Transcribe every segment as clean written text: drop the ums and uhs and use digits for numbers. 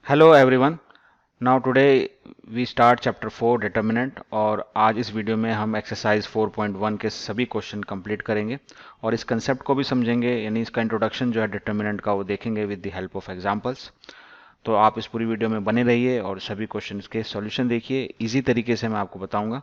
Hello everyone. Now today we start chapter 4 determinant. और आज इस वीडियो में हम एक्सरसाइज 4.1 के सभी क्वेश्चन कंप्लीट करेंगे और इस कंसेप्ट को भी समझेंगे, यानी इसका इंट्रोडक्शन जो है डिटर्मिनेंट का वो देखेंगे with the help of examples. तो आप इस पूरी वीडियो में बने रहिए और सभी क्वेश्चंस के सॉल्यूशन देखिए। इजी तरीके से मैं आपको बताऊंगा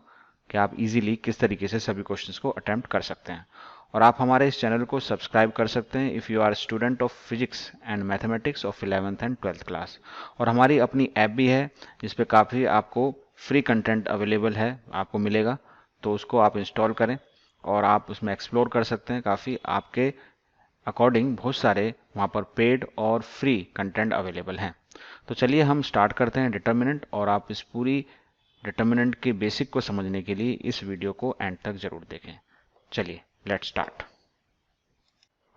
कि आप इजीली किस तरीके से सभी क्वेश्चंस को अटेम्प्ट कर सकते हैं। और आप हमारे इस चैनल को सब्सक्राइब कर सकते हैं if you are student of physics and mathematics of 11th and 12th class. और हमारी अपनी ऐप भी है जिस पे काफ़ी आपको फ्री कंटेंट अवेलेबल है, आपको मिलेगा। तो उसको आप इंस्टॉल करें और आप उसमें एक्सप्लोर कर सकते हैं। काफ़ी आपके अकॉर्डिंग बहुत सारे वहाँ पर पेड और फ्री कंटेंट अवेलेबल हैं। तो चलिए हम स्टार्ट करते हैं डिटर्मिनेंट। और आप इस पूरी डिटर्मिनेंट के बेसिक को समझने के लिए इस वीडियो को एंड तक जरूर देखें। चलिए let's start.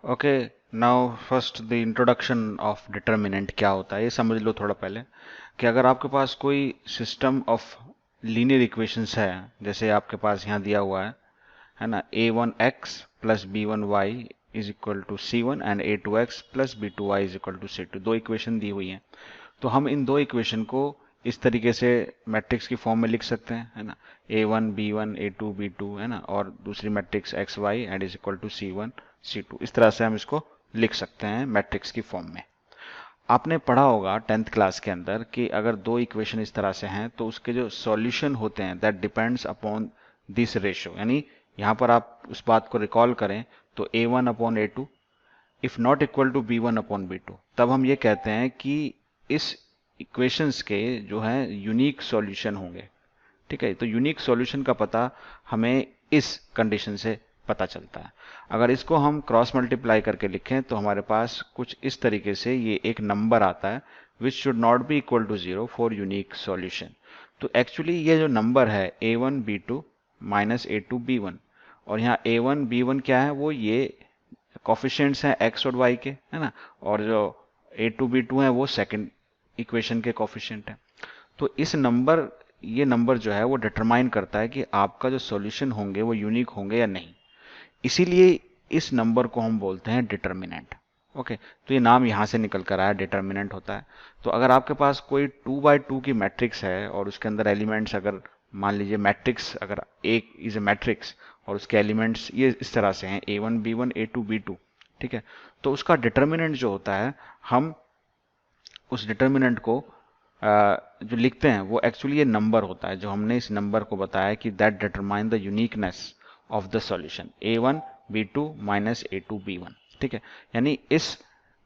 Okay, now first the introduction of determinant क्या होता है ये समझ लो थोड़ा पहले। कि अगर आपके पास कोई सिस्टम ऑफ लीनियर इक्वेशंस है, जैसे आपके पास यहाँ दिया हुआ है ना, a1x plus b1y is equal to c1 and a2x plus b2y is equal to c2, दो इक्वेशन दी हुई हैं। तो हम इन दो इक्वेशन को इस तरीके से मैट्रिक्स की फॉर्म में लिख सकते हैं, है ना, a1 b1 a2 b2, है ना, और दूसरी matrix x y and is equal to c1 c2। इस तरह से हम इसको लिख सकते हैं मैट्रिक्स की फॉर्म में। आपने पढ़ा होगा 10th क्लास के अंदर कि अगर दो इक्वेशन इस तरह से हैं तो उसके जो सॉल्यूशन होते हैं that depends upon this ratio, यानी यहाँ पर आप उस बात को रिकॉल करें तो a1 upon a2 if not equal to b1 upon b2, तब हम ये कहते हैं कि इस इक्वेशंस के जो है यूनिक सॉल्यूशन होंगे। ठीक है, तो यूनिक सॉल्यूशन का पता हमें इस कंडीशन से पता चलता है। अगर इसको हम क्रॉस मल्टीप्लाई करके लिखें तो हमारे पास कुछ इस तरीके से ये एक नंबर आता है which should not be equal to 0 for unique solution. तो एक्चुअली ये जो नंबर है a1 b2 minus a2 b1, और यहाँ a1 b1 क्या है, वो ये कॉफिशिएंट्स हैं x और y के, है ना, और जो a2 b2 है वो सेकंड इक्वेशन के कॉफिशिएंट है। तो इस नंबर ये नंबर जो है वो डिटरमाइन करता है कि आपका जो सॉल्यूशन होंगे वो यूनिक होंगे या नहीं। इसीलिए इस नंबर को हम बोलते हैं डिटर्मिनेंट। ओके, तो ये नाम यहाँ से निकल कर आया, डिटर्मिनेंट होता है। तो अगर आपके पास कोई 2 by 2 की मैट्रिक्स है और उसके अंदर एलिमेंट्स, अगर मान लीजिए मैट्रिक्स, अगर एक इज ए मैट्रिक्स और उसके एलिमेंट्स ये इस तरह से हैं a1 b1 a2 b2, ठीक है, तो उसका डिटर्मिनेंट जो होता है, हम उस डिटर्मिनेंट को जो लिखते हैं वो एक्चुअली ये नंबर होता है, जो हमने इस नंबर को बताया कि that determine the uniqueness of the solution a1 b2 minus a2 b1। ठीक है, यानी इस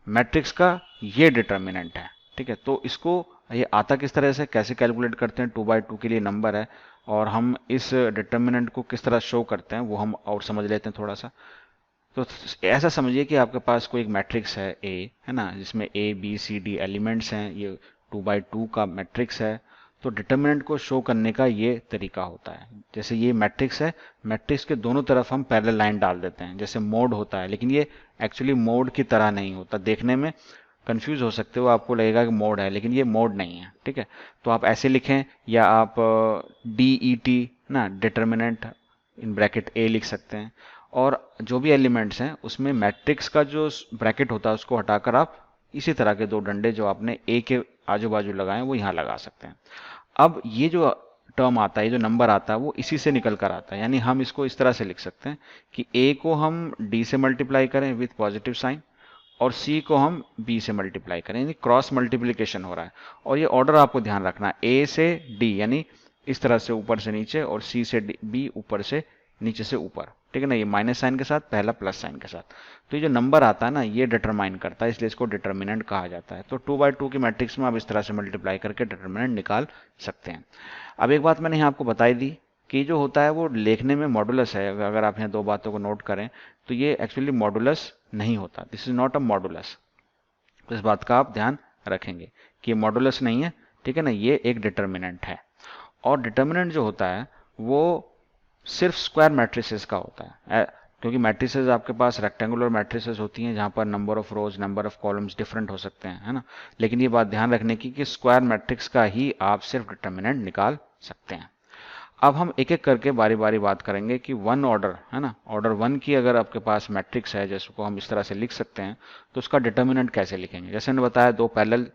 मैट्रिक्स का ये डिटर्मिनेंट है। ठीक है, तो इसको ये आता किस तरह से, कैसे कैलकुलेट करते हैं, 2 by 2 के लिए नंबर है और हम इस डिटर्मिनेंट को किस तरह शो करते हैं वो हम और समझ लेते हैं थोड़ा सा। तो ऐसा समझिए कि आपके पास कोई एक मैट्रिक्स है A, है ना, जिसमें A B C D elements हैं, ये 2 by 2 का मैट्रिक्स है। तो डिटर्मिनेंट को शो करने का ये तरीका होता है, जैसे ये मैट्रिक्स है, मैट्रिक्स के दोनों तरफ हम पैरेलल लाइन डाल देते हैं, जैसे मोड होता है, लेकिन ये एक्चुअली मोड की तरह नहीं होता। देखने में कंफ्यूज हो सकते हो, आपको लगेगा कि मोड है, लेकिन ये मोड नहीं है। ठीक है, तो आप ऐसे लिखें या आप DET ना, डिटर्मिनेंट इन ब्रैकेट A लिख सकते हैं। और जो भी एलिमेंट्स हैं उसमें मैट्रिक्स का जो ब्रैकेट होता है उसको हटाकर आप इसी तरह के दो डंडे जो आपने ए के आजू बाजू लगाए वो यहाँ लगा सकते हैं। अब ये जो टर्म आता है, ये जो नंबर आता है वो इसी से निकल कर आता है, यानी हम इसको इस तरह से लिख सकते हैं कि ए को हम डी से मल्टीप्लाई करें विथ पॉजिटिव साइन और सी को हम बी से मल्टीप्लाई करें, यानी क्रॉस मल्टीप्लीकेशन हो रहा है। और ये ऑर्डर आपको ध्यान रखना है, ए से डी यानी इस तरह से ऊपर से नीचे, और सी से बी ऊपर से नीचे से ऊपर। ठीक है ना, ये माइनस साइन के साथ, पहला प्लस साइन के साथ। तो ये जो नंबर आता है ना ये डिटरमाइन करता है, इसलिए इसको डिटर्मिनेंट कहा जाता है। तो 2 by 2 की मैट्रिक्स में आप इस तरह से मल्टीप्लाई करके डिटर्मिनेंट निकाल सकते हैं। अब एक बात मैंने यहाँ आपको बताई दी कि जो होता है वो लेखने में मॉडुलस है। अगर आप यहाँ दो बातों को नोट करें तो ये एक्चुअली मॉडुलस नहीं होता, this is not a modulus. तो इस बात का आप ध्यान रखेंगे कि मॉडुलस नहीं है। ठीक है ना, ये एक डिटर्मिनेंट है। और डिटर्मिनेंट जो होता है वो सिर्फ स्क्वायर मैट्रिसेस का होता है, क्योंकि मैट्रिसेस आपके पास रेक्टेंगुलर मैट्रिसेस होती हैं जहां पर number of rose, number of columns different हो सकते हैं, है ना। लेकिन ये बात ध्यान रखने की कि स्क्वायर मैट्रिक्स का ही आप सिर्फ डिटर्मिनेंट निकाल सकते हैं। अब हम एक एक करके बारी बारी बात करेंगे कि वन ऑर्डर, है ना, ऑर्डर वन की अगर आपके पास मैट्रिक्स है जिसको हम इस तरह से लिख सकते हैं तो उसका डिटर्मिनेंट कैसे लिखेंगे। जैसे मैंने बताया, दो पैरेलल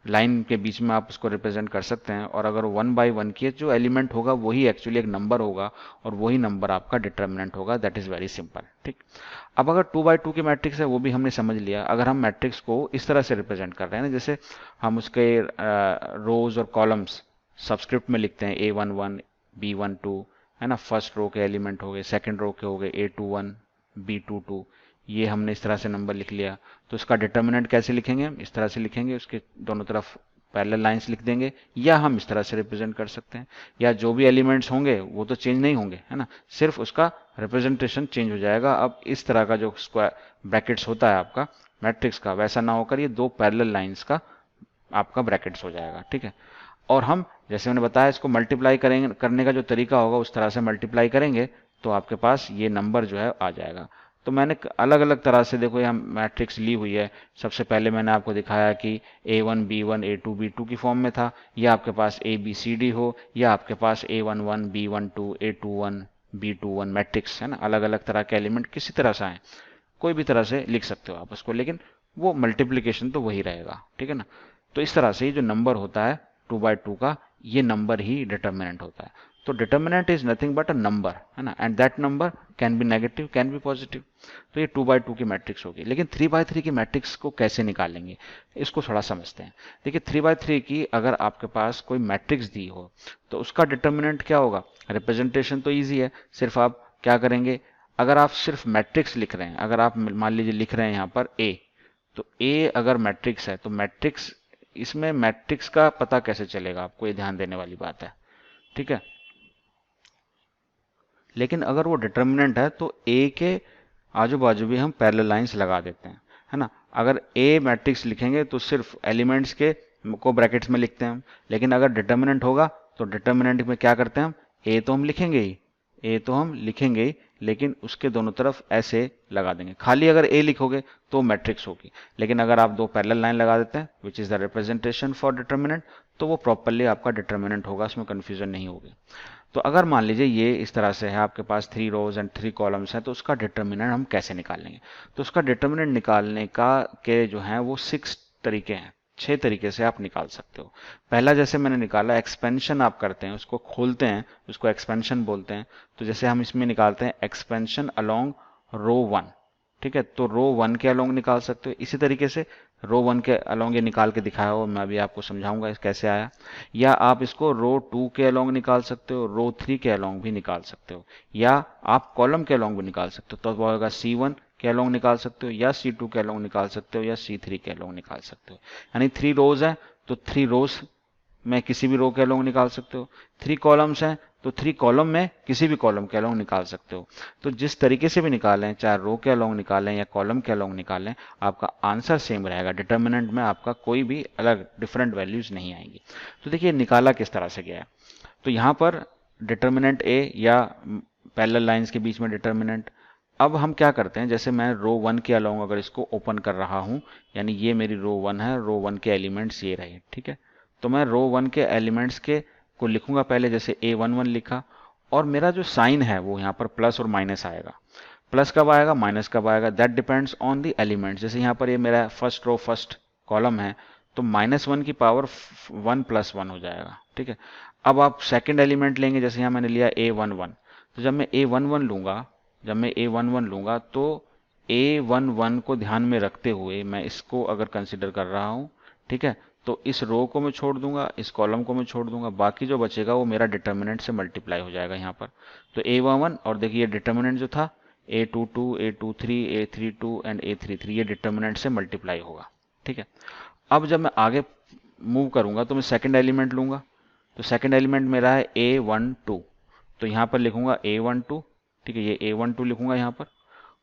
लाइन के बीच में आप उसको रिप्रेजेंट कर सकते हैं। और अगर 1/1 की जो एलिमेंट होगा वही एक्चुअली एक नंबर होगा और वही नंबर आपका डिटर्मिनेंट होगा। That is very simple. ठीक। अब अगर 2/2 की मैट्रिक्स है वो भी हमने समझ लिया। अगर हम मैट्रिक्स को इस तरह से रिप्रेजेंट कर रहे हैं ना, जैसे हम उसके रोज और कॉलम्स सबस्क्रिप्ट में लिखते हैं A11 B12 है ना, फर्स्ट रो के एलिमेंट हो गए, सेकंड रो के हो गए A21 B22, ये हमने इस तरह से नंबर लिख लिया। तो इसका डिटर्मिनेंट कैसे लिखेंगे? हम इस तरह से लिखेंगे, उसके दोनों तरफ पैरेलल लाइंस लिख देंगे, या हम इस तरह से रिप्रेजेंट कर सकते हैं, या जो भी एलिमेंट्स होंगे वो तो चेंज नहीं होंगे है ना, सिर्फ उसका रिप्रेजेंटेशन चेंज हो जाएगा। अब इस तरह का जो स्क्वायर ब्रैकेट्स होता है आपका मैट्रिक्स का, वैसा ना होकर ये दो पैरेलल लाइंस का आपका ब्रैकेट्स हो जाएगा। ठीक है। और हम जैसे मैंने बताया इसको मल्टीप्लाई करेंगे, करने का जो तरीका होगा उस तरह से मल्टीप्लाई करेंगे तो आपके पास ये नंबर जो है आ जाएगा। तो मैंने अलग अलग तरह से देखो यहाँ मैट्रिक्स ली हुई है। सबसे पहले मैंने आपको दिखाया कि A1 B1 A2 B2 की फॉर्म में था, या आपके पास ABCD हो, या आपके पास A11 B12 A21 B21 matrix है ना, अलग अलग तरह के एलिमेंट किसी तरह से आए, कोई भी तरह से लिख सकते हो आप उसको, लेकिन वो मल्टीप्लीकेशन तो वही रहेगा। ठीक है ना। तो इस तरह से ये जो नंबर होता है 2/2 का, ये नंबर ही डिटर्मिनेंट होता है। तो determinant is nothing but a number है ना, and that number can be negative can be positive. तो ये 2/2 की मैट्रिक्स होगी। लेकिन 3/3 की मैट्रिक्स को कैसे निकालेंगे, इसको थोड़ा समझते हैं। देखिए 3/3 की अगर आपके पास कोई मैट्रिक्स दी हो तो उसका डिटर्मिनेंट क्या होगा? रिप्रेजेंटेशन तो ईजी है, सिर्फ आप क्या करेंगे, अगर आप सिर्फ मैट्रिक्स लिख रहे हैं, अगर आप मान लीजिए लिख रहे हैं यहाँ पर A, तो A अगर मैट्रिक्स है तो मैट्रिक्स, इसमें मैट्रिक्स का पता कैसे चलेगा आपको, ये ध्यान देने वाली बात है। ठीक है। लेकिन अगर वो डिटर्मिनेंट है तो A के आजू बाजू भी हम पैरेलल लाइंस लगा देते हैं है ना। अगर A मैट्रिक्स लिखेंगे तो सिर्फ एलिमेंट्स के को ब्रैकेट्स में लिखते हैं हम, लेकिन अगर डिटर्मिनेंट होगा तो डिटर्मिनेंट में क्या करते हैं हम, A तो हम लिखेंगे ही, A तो हम लिखेंगे ही, लेकिन उसके दोनों तरफ ऐसे लगा देंगे। खाली अगर A लिखोगे तो मैट्रिक्स होगी, लेकिन अगर आप दो पैरेलल लाइन लगा देते हैं which is the representation for determinant, तो वो प्रॉपरली आपका डिटर्मिनेंट होगा, उसमें कंफ्यूजन नहीं होगी। तो अगर मान लीजिए ये इस तरह से है, आपके पास 3 रोज एंड 3 कॉलम्स है, तो उसका डिटर्मिनेंट हम कैसे निकालेंगे? तो उसका डिटर्मिनेंट निकालने का के जो है वो 6 तरीके हैं, 6 तरीके से आप निकाल सकते हो। पहला जैसे मैंने निकाला, एक्सपेंशन आप करते हैं, उसको खोलते हैं, उसको एक्सपेंशन बोलते हैं। तो जैसे हम इसमें निकालते हैं एक्सपेंशन अलोंग रो 1। ठीक है। तो रो 1 के अलोंग निकाल सकते हो। इसी तरीके से रो 1 के अलोंग ये निकाल के दिखाया हो, मैं अभी आपको समझाऊंगा इस कैसे आया। या आप इसको रो 2 के अलोंग निकाल सकते हो, रो 3 के अलोंग भी निकाल सकते हो, या आप कॉलम के अलोंग भी निकाल सकते हो। तो वो होगा C1 के अलोंग निकाल सकते हो, या C2 के अलोंग निकाल सकते हो, या C3 के अलोंग निकाल सकते हो। यानी 3 रोज है तो 3 रोज में किसी भी रो के अलोंग निकाल सकते हो। 3 कॉलम्स हैं तो 3 कॉलम में किसी भी कॉलम के अलोंग निकाल सकते हो। तो जिस तरीके से भी निकालें, चाहे रो के अलोंग निकालें या कॉलम के अलोंग निकालें, आपका आंसर सेम रहेगा। डिटर्मिनेंट में आपका कोई भी अलग डिफरेंट वैल्यूज नहीं आएंगी। तो देखिए निकाला किस तरह से गया है। तो यहाँ पर डिटर्मिनेंट A या पैरेलल लाइंस के बीच में डिटर्मिनेंट। अब हम क्या करते हैं, जैसे मैं रो 1 के अलोंग अगर इसको ओपन कर रहा हूं, यानी ये मेरी रो 1 है, रो 1 के एलिमेंट्स ये रहे। ठीक है। तो मैं रो 1 के एलिमेंट्स के को लिखूंगा पहले, जैसे A11 लिखा, और मेरा जो साइन है वो यहाँ पर प्लस और माइनस आएगा। प्लस कब आएगा, माइनस कब आएगा, that depends on the elements. जैसे यहाँ पर ये मेरा फर्स्ट रो फर्स्ट कॉलम है, तो -1 की पावर 1 + 1 हो जाएगा। ठीक है। अब आप सेकंड एलिमेंट लेंगे, जैसे यहाँ मैंने लिया A11, तो जब मैं A11 लूंगा, तो A11 को ध्यान में रखते हुए मैं इसको अगर कंसिडर कर रहा हूँ, ठीक है, तो इस रो को मैं छोड़ दूंगा, इस कॉलम को मैं छोड़ दूंगा, बाकी जो बचेगा वो मेरा डिटर्मिनेंट से मल्टीप्लाई हो जाएगा यहाँ पर। तो A11, और देखिए डिटर्मिनेंट जो था A22 A23 A32 and A33, ये डिटर्मिनेंट से मल्टीप्लाई होगा। ठीक है। अब जब मैं आगे मूव करूंगा तो मैं सेकंड एलिमेंट लूंगा, तो सेकंड एलिमेंट मेरा है A12, तो यहाँ पर लिखूंगा A12। ठीक है, ये A12 लिखूंगा यहाँ पर,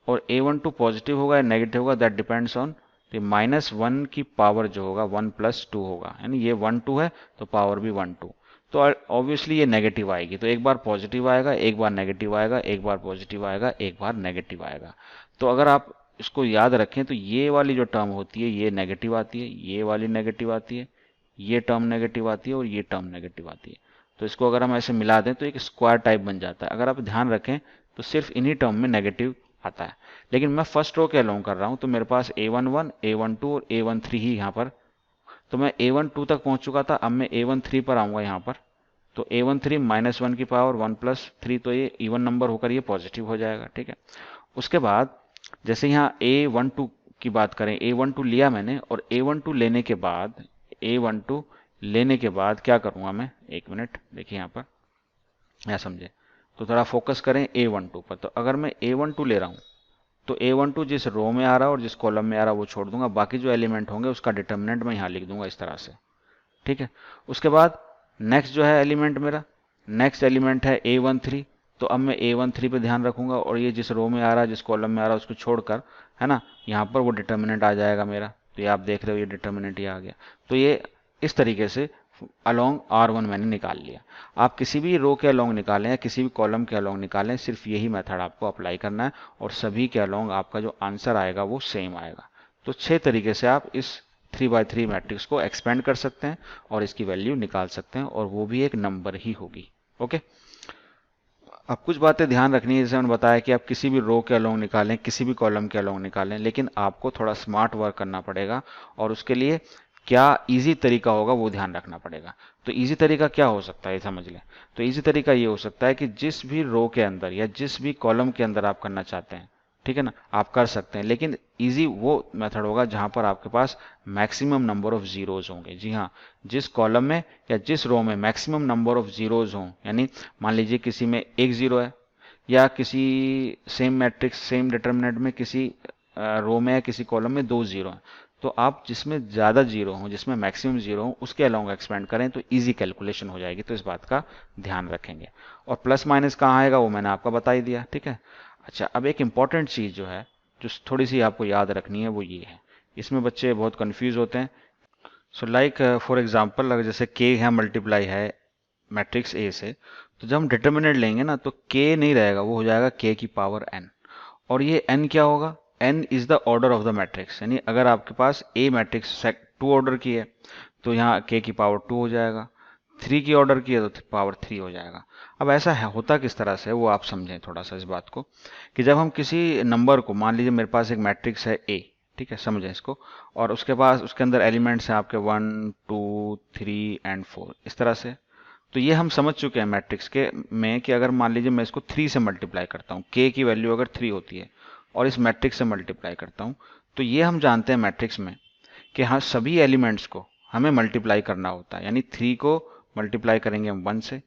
और A12 पॉजिटिव होगा या नेगेटिव होगा, दैट डिपेंड्स ऑन -1 की पावर जो होगा 1 + 2 होगा, यानी ये 1 2 है तो पावर भी 1 2, तो ऑब्वियसली ये नेगेटिव आएगी। तो एक बार पॉजिटिव आएगा, एक बार नेगेटिव आएगा, एक बार पॉजिटिव आएगा, एक बार नेगेटिव आएगा। तो अगर आप इसको याद रखें तो ये वाली जो टर्म होती है ये नेगेटिव आती है, ये वाली नेगेटिव आती है, ये टर्म नेगेटिव आती है, और ये टर्म नेगेटिव आती है। तो इसको अगर हम ऐसे मिला दें तो एक स्क्वायर टाइप बन जाता है। अगर आप ध्यान रखें तो सिर्फ इन्हीं टर्म में नेगेटिव आता है। लेकिन मैं फर्स्ट रो के अलोंग कर रहा हूं तो मेरे पास A11 A12 और A13 ही यहाँ पर तो मैं A1 2 तक पहुंच चुका था, अब मैं A1 3 पर आऊंगा यहाँ पर, तो A1 3 -1 की पावर 1 + 3, तो ये इवन नंबर होकर ये पॉजिटिव हो जाएगा। ठीक है, उसके बाद जैसे यहाँ A12 की बात करें, A12 लिया मैंने, और A12 लेने के बाद क्या करूंगा मैं, एक मिनट देखिए यहाँ पर, या समझे, तो थोड़ा फोकस करें A12 पर। तो अगर मैं A12 ले रहा हूँ तो A12 जिस रो में आ रहा है और जिस कॉलम में आ रहा है वो छोड़ दूंगा, बाकी जो एलिमेंट होंगे उसका डिटर्मिनेंट मैं यहाँ लिख दूंगा इस तरह से। ठीक है, उसके बाद नेक्स्ट जो है एलिमेंट मेरा, नेक्स्ट एलिमेंट है A13, तो अब मैं A13 पे ध्यान रखूंगा, और ये जिस रो में आ रहा है जिस कॉलम में आ रहा है उसको छोड़कर, है ना, यहाँ पर वो डिटर्मिनेंट आ जाएगा मेरा। तो ये आप देख रहे हो, ये डिटर्मिनेंट ये आ गया। तो ये इस तरीके से अलोंग R1 मैंने निकाल लिया। आप किसी भी रो के अलोंग निकालें या किसी भी कॉलम के अलोंग निकालें, सिर्फ यही मेथड आपको अप्लाई करना है, और सभी के अलोंग आपका जो आंसर आएगा वो सेम आएगा। तो 6 तरीके से आप इस 3x3 मैट्रिक्स को एक्सपेंड कर सकते हैं और इसकी वैल्यू निकाल सकते हैं, और वो भी एक नंबर ही होगी। ओके, अब कुछ बातें ध्यान रखनी है, जैसे मैंने बताया कि आप किसी भी रो के अलोंग निकालें, किसी भी कॉलम के अलोंग निकालें, लेकिन आपको थोड़ा स्मार्ट वर्क करना पड़ेगा, और उसके लिए क्या इजी तरीका होगा वो ध्यान रखना पड़ेगा। तो इजी तरीका क्या हो सकता है, समझ लें। तो इजी तरीका ये हो सकता है कि जिस भी रो के अंदर या जिस भी कॉलम के अंदर आप करना चाहते हैं, ठीक है ना, आप कर सकते हैं, लेकिन इजी वो मेथड होगा जहां पर आपके पास मैक्सिमम नंबर ऑफ जीरोज होंगे। जी हाँ, जिस कॉलम में या जिस रो में मैक्सिमम नंबर ऑफ जीरोज हों, यानी मान लीजिए किसी में 1 जीरो है, या किसी सेम मैट्रिक्स सेम डिटर्मिनेंट में किसी रो में या किसी कॉलम में 2 जीरो हैं, तो आप जिसमें ज़्यादा जीरो हों, जिसमें मैक्सिमम जीरो हों, उसके अलोंग एक्सपेंड करें तो इजी कैलकुलेशन हो जाएगी। तो इस बात का ध्यान रखेंगे। और प्लस माइनस कहाँ आएगा वो मैंने आपको बता ही दिया। ठीक है, अच्छा, अब एक इम्पॉर्टेंट चीज़ जो है, जो थोड़ी सी आपको याद रखनी है, वो ये है, इसमें बच्चे बहुत कंफ्यूज होते हैं। सो लाइक फॉर एग्जांपल, अगर जैसे k है मल्टीप्लाई है मैट्रिक्स A से, तो जब हम डिटर्मिनेंट लेंगे ना, तो k नहीं रहेगा, वो हो जाएगा k की पावर n। और ये n क्या होगा, n is the order of the matrix, यानी अगर आपके पास A मैट्रिक्स 2 ऑर्डर की है तो यहाँ k की पावर 2 हो जाएगा, 3 की ऑर्डर की है तो पावर 3 हो जाएगा। अब ऐसा है, होता किस तरह से वो आप समझें थोड़ा सा इस बात को, कि जब हम किसी नंबर को, मान लीजिए मेरे पास एक मैट्रिक्स है A, ठीक है, समझें इसको, और उसके पास उसके अंदर एलिमेंट्स हैं आपके 1 2 3 एंड 4 इस तरह से। तो ये हम समझ चुके हैं मैट्रिक्स के में कि अगर मान लीजिए मैं इसको 3 से मल्टीप्लाई करता हूँ, k की वैल्यू अगर 3 होती है, और इस मैट्रिक्स से मल्टीप्लाई करता हूँ, तो ये हम जानते हैं मैट्रिक्स में कि हाँ, सभी एलिमेंट्स को हमें मल्टीप्लाई करना होता है। यानी 3 को मल्टीप्लाई करेंगे हम 1 से,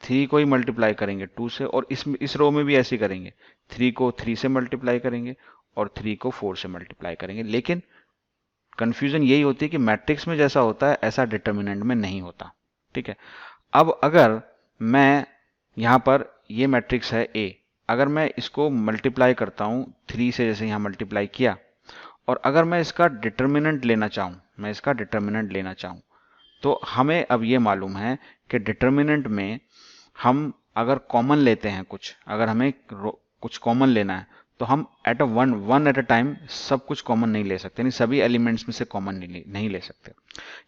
3 को ही मल्टीप्लाई करेंगे 2 से, और इस रो में भी ऐसे करेंगे, 3 को 3 से मल्टीप्लाई करेंगे और 3 को 4 से मल्टीप्लाई करेंगे। लेकिन कंफ्यूजन यही होती है कि मैट्रिक्स में जैसा होता है ऐसा डिटर्मिनेंट में नहीं होता। ठीक है, अब अगर मैं यहाँ पर, ये मैट्रिक्स है A, अगर मैं इसको मल्टीप्लाई करता हूँ 3 से, जैसे यहाँ मल्टीप्लाई किया, और अगर मैं इसका डिटर्मिनेंट लेना चाहूँ, तो हमें अब ये मालूम है कि डिटर्मिनेंट में हम अगर कॉमन लेते हैं कुछ, अगर हमें कुछ कॉमन लेना है, तो हम at a one at a time सब कुछ कॉमन नहीं ले सकते, नहीं सभी एलिमेंट्स में से कॉमन नहीं ले सकते।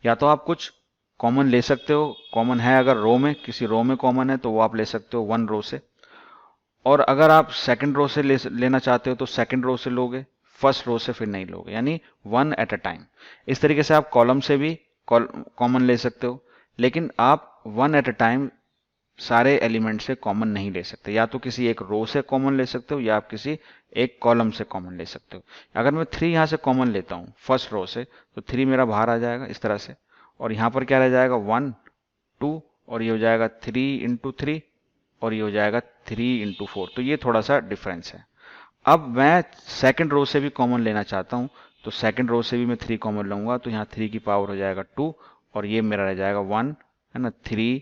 या तो आप कुछ कॉमन ले सकते हो, कॉमन है अगर रो में, किसी रो में कॉमन है तो वो आप ले सकते हो 1 रो से, और अगर आप सेकंड रो से लेना चाहते हो तो सेकंड रो से लोगे, फर्स्ट रो से फिर नहीं लोगे, यानी 1 एट अ टाइम। इस तरीके से आप कॉलम से भी कॉमन ले सकते हो, लेकिन आप 1 एट अ टाइम सारे एलिमेंट से कॉमन नहीं ले सकते। या तो किसी एक रो से कॉमन ले सकते हो, या आप किसी एक कॉलम से कॉमन ले सकते हो। अगर मैं 3 यहाँ से कॉमन लेता हूँ फर्स्ट रो से, तो 3 मेरा बाहर आ जाएगा इस तरह से, और यहाँ पर क्या रह जाएगा 1 2, और ये हो जाएगा 3 इंटू 3, और ये हो जाएगा 3 इंटू 4। तो ये थोड़ा सा डिफरेंस है। अब मैं सेकंड रो से भी कॉमन लेना चाहता हूँ, तो सेकंड रो से भी मैं 3 कॉमन लूंगा, तो यहाँ 3 की पावर हो जाएगा 2, और ये मेरा रह जाएगा 1, है ना, 3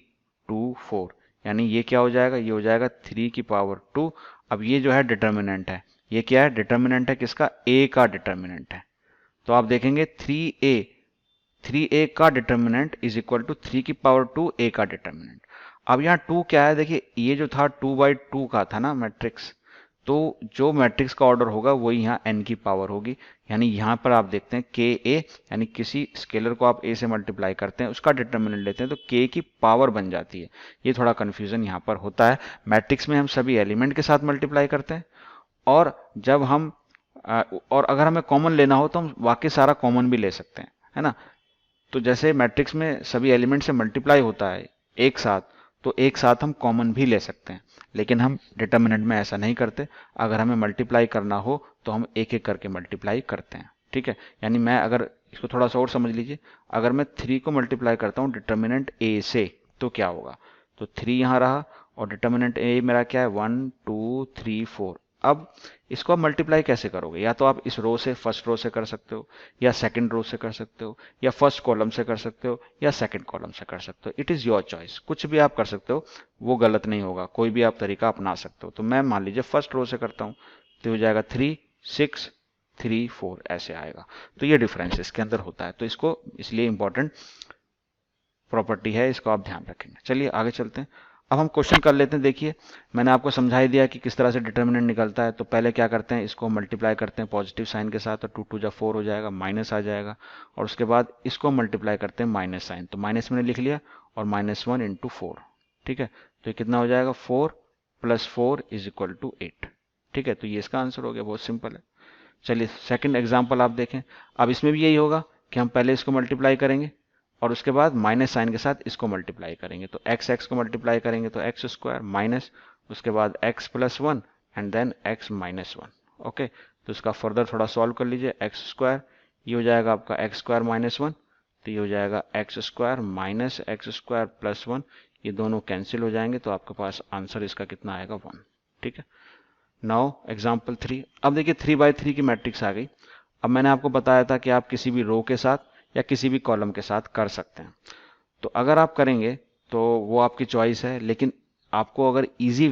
2 4, यानी ये क्या हो जाएगा, ये हो जाएगा 3 की पावर 2। अब ये जो है डिटर्मिनेंट है, ये क्या है, डिटर्मिनेंट है किसका, A का डिटर्मिनेंट है। तो आप देखेंगे 3A का डिटर्मिनेंट इज इक्वल टू 3 की पावर 2 A का डिटर्मिनेंट। अब यहाँ 2 क्या है, देखिए ये जो था 2/2 का था ना मैट्रिक्स, तो जो मैट्रिक्स का ऑर्डर होगा वही यहाँ n की पावर होगी। यानी यहाँ पर आप देखते हैं KA, यानी किसी स्केलर को आप A से मल्टीप्लाई करते हैं, उसका डिटर्मिनेंट लेते हैं, तो K की पावर बन जाती है। ये थोड़ा कन्फ्यूजन यहाँ पर होता है। मैट्रिक्स में हम सभी एलिमेंट के साथ मल्टीप्लाई करते हैं, और जब और अगर हमें कॉमन लेना हो तो हम वाकई सारा कॉमन भी ले सकते हैं, है ना। तो जैसे मैट्रिक्स में सभी एलिमेंट से मल्टीप्लाई होता है एक साथ, तो एक साथ हम कॉमन भी ले सकते हैं, लेकिन हम डिटर्मिनेंट में ऐसा नहीं करते। अगर हमें मल्टीप्लाई करना हो तो हम एक एक करके मल्टीप्लाई करते हैं, ठीक है। यानी मैं अगर इसको थोड़ा सा और समझ लीजिए, अगर मैं 3 को मल्टीप्लाई करता हूँ डिटर्मिनेंट ए से तो क्या होगा, तो 3 यहाँ रहा और डिटर्मिनेंट ए मेरा क्या है 1 2 3 4। अब इसको आप मल्टीप्लाई कैसे करोगे, या तो आप इस रो से फर्स्ट रो से कर सकते हो, या सेकंड रो से कर सकते हो, या फर्स्ट कॉलम से कर सकते हो, या सेकंड कॉलम से कर सकते हो। इट इज़ योर चॉइस, कुछ भी आप कर सकते हो, वो गलत नहीं होगा, कोई भी आप तरीका अपना सकते हो। तो मैं मान लीजिए फर्स्ट रो से करता हूँ, तो हो जाएगा 3 6 3 4 ऐसे आएगा। तो ये डिफरेंस इसके अंदर होता है, तो इसको इसलिए इंपॉर्टेंट प्रॉपर्टी है, इसको आप ध्यान रखेंगे। चलिए आगे चलते हैं, अब हम क्वेश्चन कर लेते हैं। देखिए मैंने आपको समझा ही दिया कि किस तरह से डिटर्मिनेंट निकलता है। तो पहले क्या करते हैं, इसको मल्टीप्लाई करते हैं पॉजिटिव साइन के साथ, तो 2 2 जा 4 हो जाएगा, माइनस आ जाएगा, और उसके बाद इसको मल्टीप्लाई करते हैं माइनस साइन, तो माइनस मैंने लिख लिया, और -1 × 4, ठीक है। तो ये कितना हो जाएगा 4 + 4 = 8, ठीक है। तो ये इसका आंसर हो गया, बहुत सिंपल है। चलिए सेकंड एग्जांपल आप देखें। अब इसमें भी यही होगा कि हम पहले इसको मल्टीप्लाई करेंगे और उसके बाद माइनस साइन के साथ इसको मल्टीप्लाई करेंगे। तो x को मल्टीप्लाई करेंगे तो x² माइनस, उसके बाद x + 1 and then x - 1। Okay, तो इसका फर्दर थोड़ा सॉल्व कर लीजिए। x², ये हो जाएगा आपका x² - 1, तो ये हो जाएगा x² - x² + 1, ये दोनों कैंसिल हो जाएंगे, तो आपके पास आंसर इसका कितना आएगा 1, ठीक है। Now example 3। अब देखिए 3×3 की मैट्रिक्स आ गई। अब मैंने आपको बताया था कि आप किसी भी रो के साथ या किसी भी कॉलम के साथ कर सकते हैं। तो अगर आप करेंगे तो वो आपकी चॉइस है, लेकिन आपको अगर इजी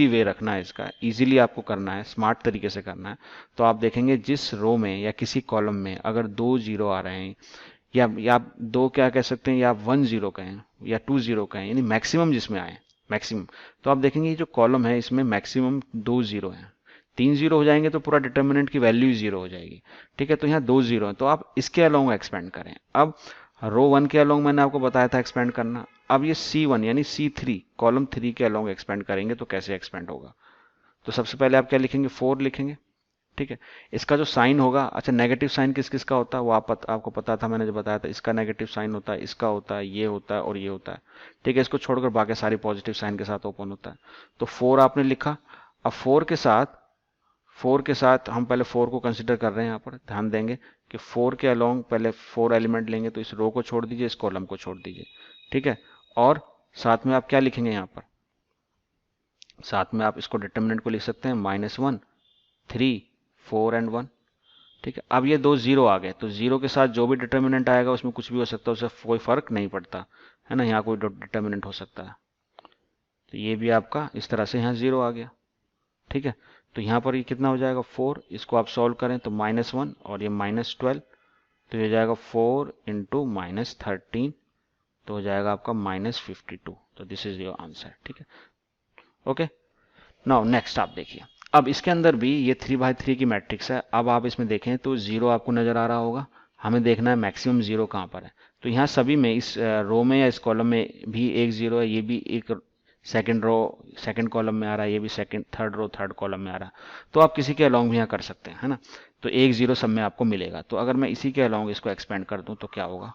वे रखना है, इसका इजीली आपको करना है, स्मार्ट तरीके से करना है, तो आप देखेंगे जिस रो में या किसी कॉलम में अगर 2 0 आ रहे हैं, या आप दो क्या कह सकते हैं, या आप 1 0 कहें या 2 0 कहें, यानी मैक्सिमम जिसमें आए, मैक्सिमम, तो आप देखेंगे ये जो कॉलम है इसमें मैक्सिमम 2 0 हैं। 3 0 हो जाएंगे तो पूरा डिटर्मिनेंट की वैल्यू 0 हो जाएगी, ठीक है। तो यहाँ 2 0 है, तो आप इसके अलोंग एक्सपेंड करें। अब रो 1 के अलोंग मैंने आपको बताया था एक्सपेंड करना। अब ये C1 यानी C3 कॉलम 3 के अलोंग एक्सपेंड करेंगे तो कैसे एक्सपेंड होगा, तो सबसे पहले आप क्या लिखेंगे, 4 लिखेंगे, ठीक है। इसका जो साइन होगा, अच्छा नेगेटिव साइन किस किस का होता है वो आपको पता था, मैंने जो बताया था, इसका नेगेटिव साइन होता है, इसका होता है, ये होता है और ये होता है, ठीक है। इसको छोड़कर बाकी सारी पॉजिटिव साइन के साथ ओपन होता है। तो 4 आपने लिखा। अब 4 के साथ हम पहले 4 को कंसिडर कर रहे हैं, यहाँ पर ध्यान देंगे कि 4 के अलोंग पहले 4 एलिमेंट लेंगे, तो इस रो को छोड़ दीजिए, इस कॉलम को छोड़ दीजिए, ठीक है। और साथ में आप क्या लिखेंगे, यहाँ पर साथ में आप इसको डिटर्मिनेंट को लिख सकते हैं -1 3 4 एंड 1, ठीक है। अब ये 2 0 आ गए, तो 0 के साथ जो भी डिटर्मिनेंट आएगा उसमें कुछ भी हो सकता है, उससे कोई फर्क नहीं पड़ता है ना, यहाँ कोई डिटर्मिनेंट हो सकता है। तो ये भी आपका इस तरह से यहाँ 0 आ गया, ठीक है। तो यहाँ पर ये कितना हो जाएगा 4, इसको आप सॉल्व करें तो -1 और ये -12, तो ये जाएगा 4 × -13, तो हो जाएगा आपका -52। तो दिस इज योर आंसर, ठीक है। ओके, नाउ नेक्स्ट आप देखिए। अब इसके अंदर भी ये 3×3 की मैट्रिक्स है। अब आप इसमें देखें तो 0 आपको नजर आ रहा होगा, हमें देखना है मैक्सिमम 0 कहाँ पर है। तो यहाँ सभी में, इस रो में या इस कॉलम में भी एक 0 है, ये भी एक सेकंड कॉलम में आ रहा है, ये भी थर्ड रो थर्ड कॉलम में आ रहा है। तो आप किसी के अलोंग भी यहाँ कर सकते हैं, है ना। तो एक 0 सब में आपको मिलेगा। तो अगर मैं इसी के अलोंग इसको एक्सपेंड कर दूं तो क्या होगा,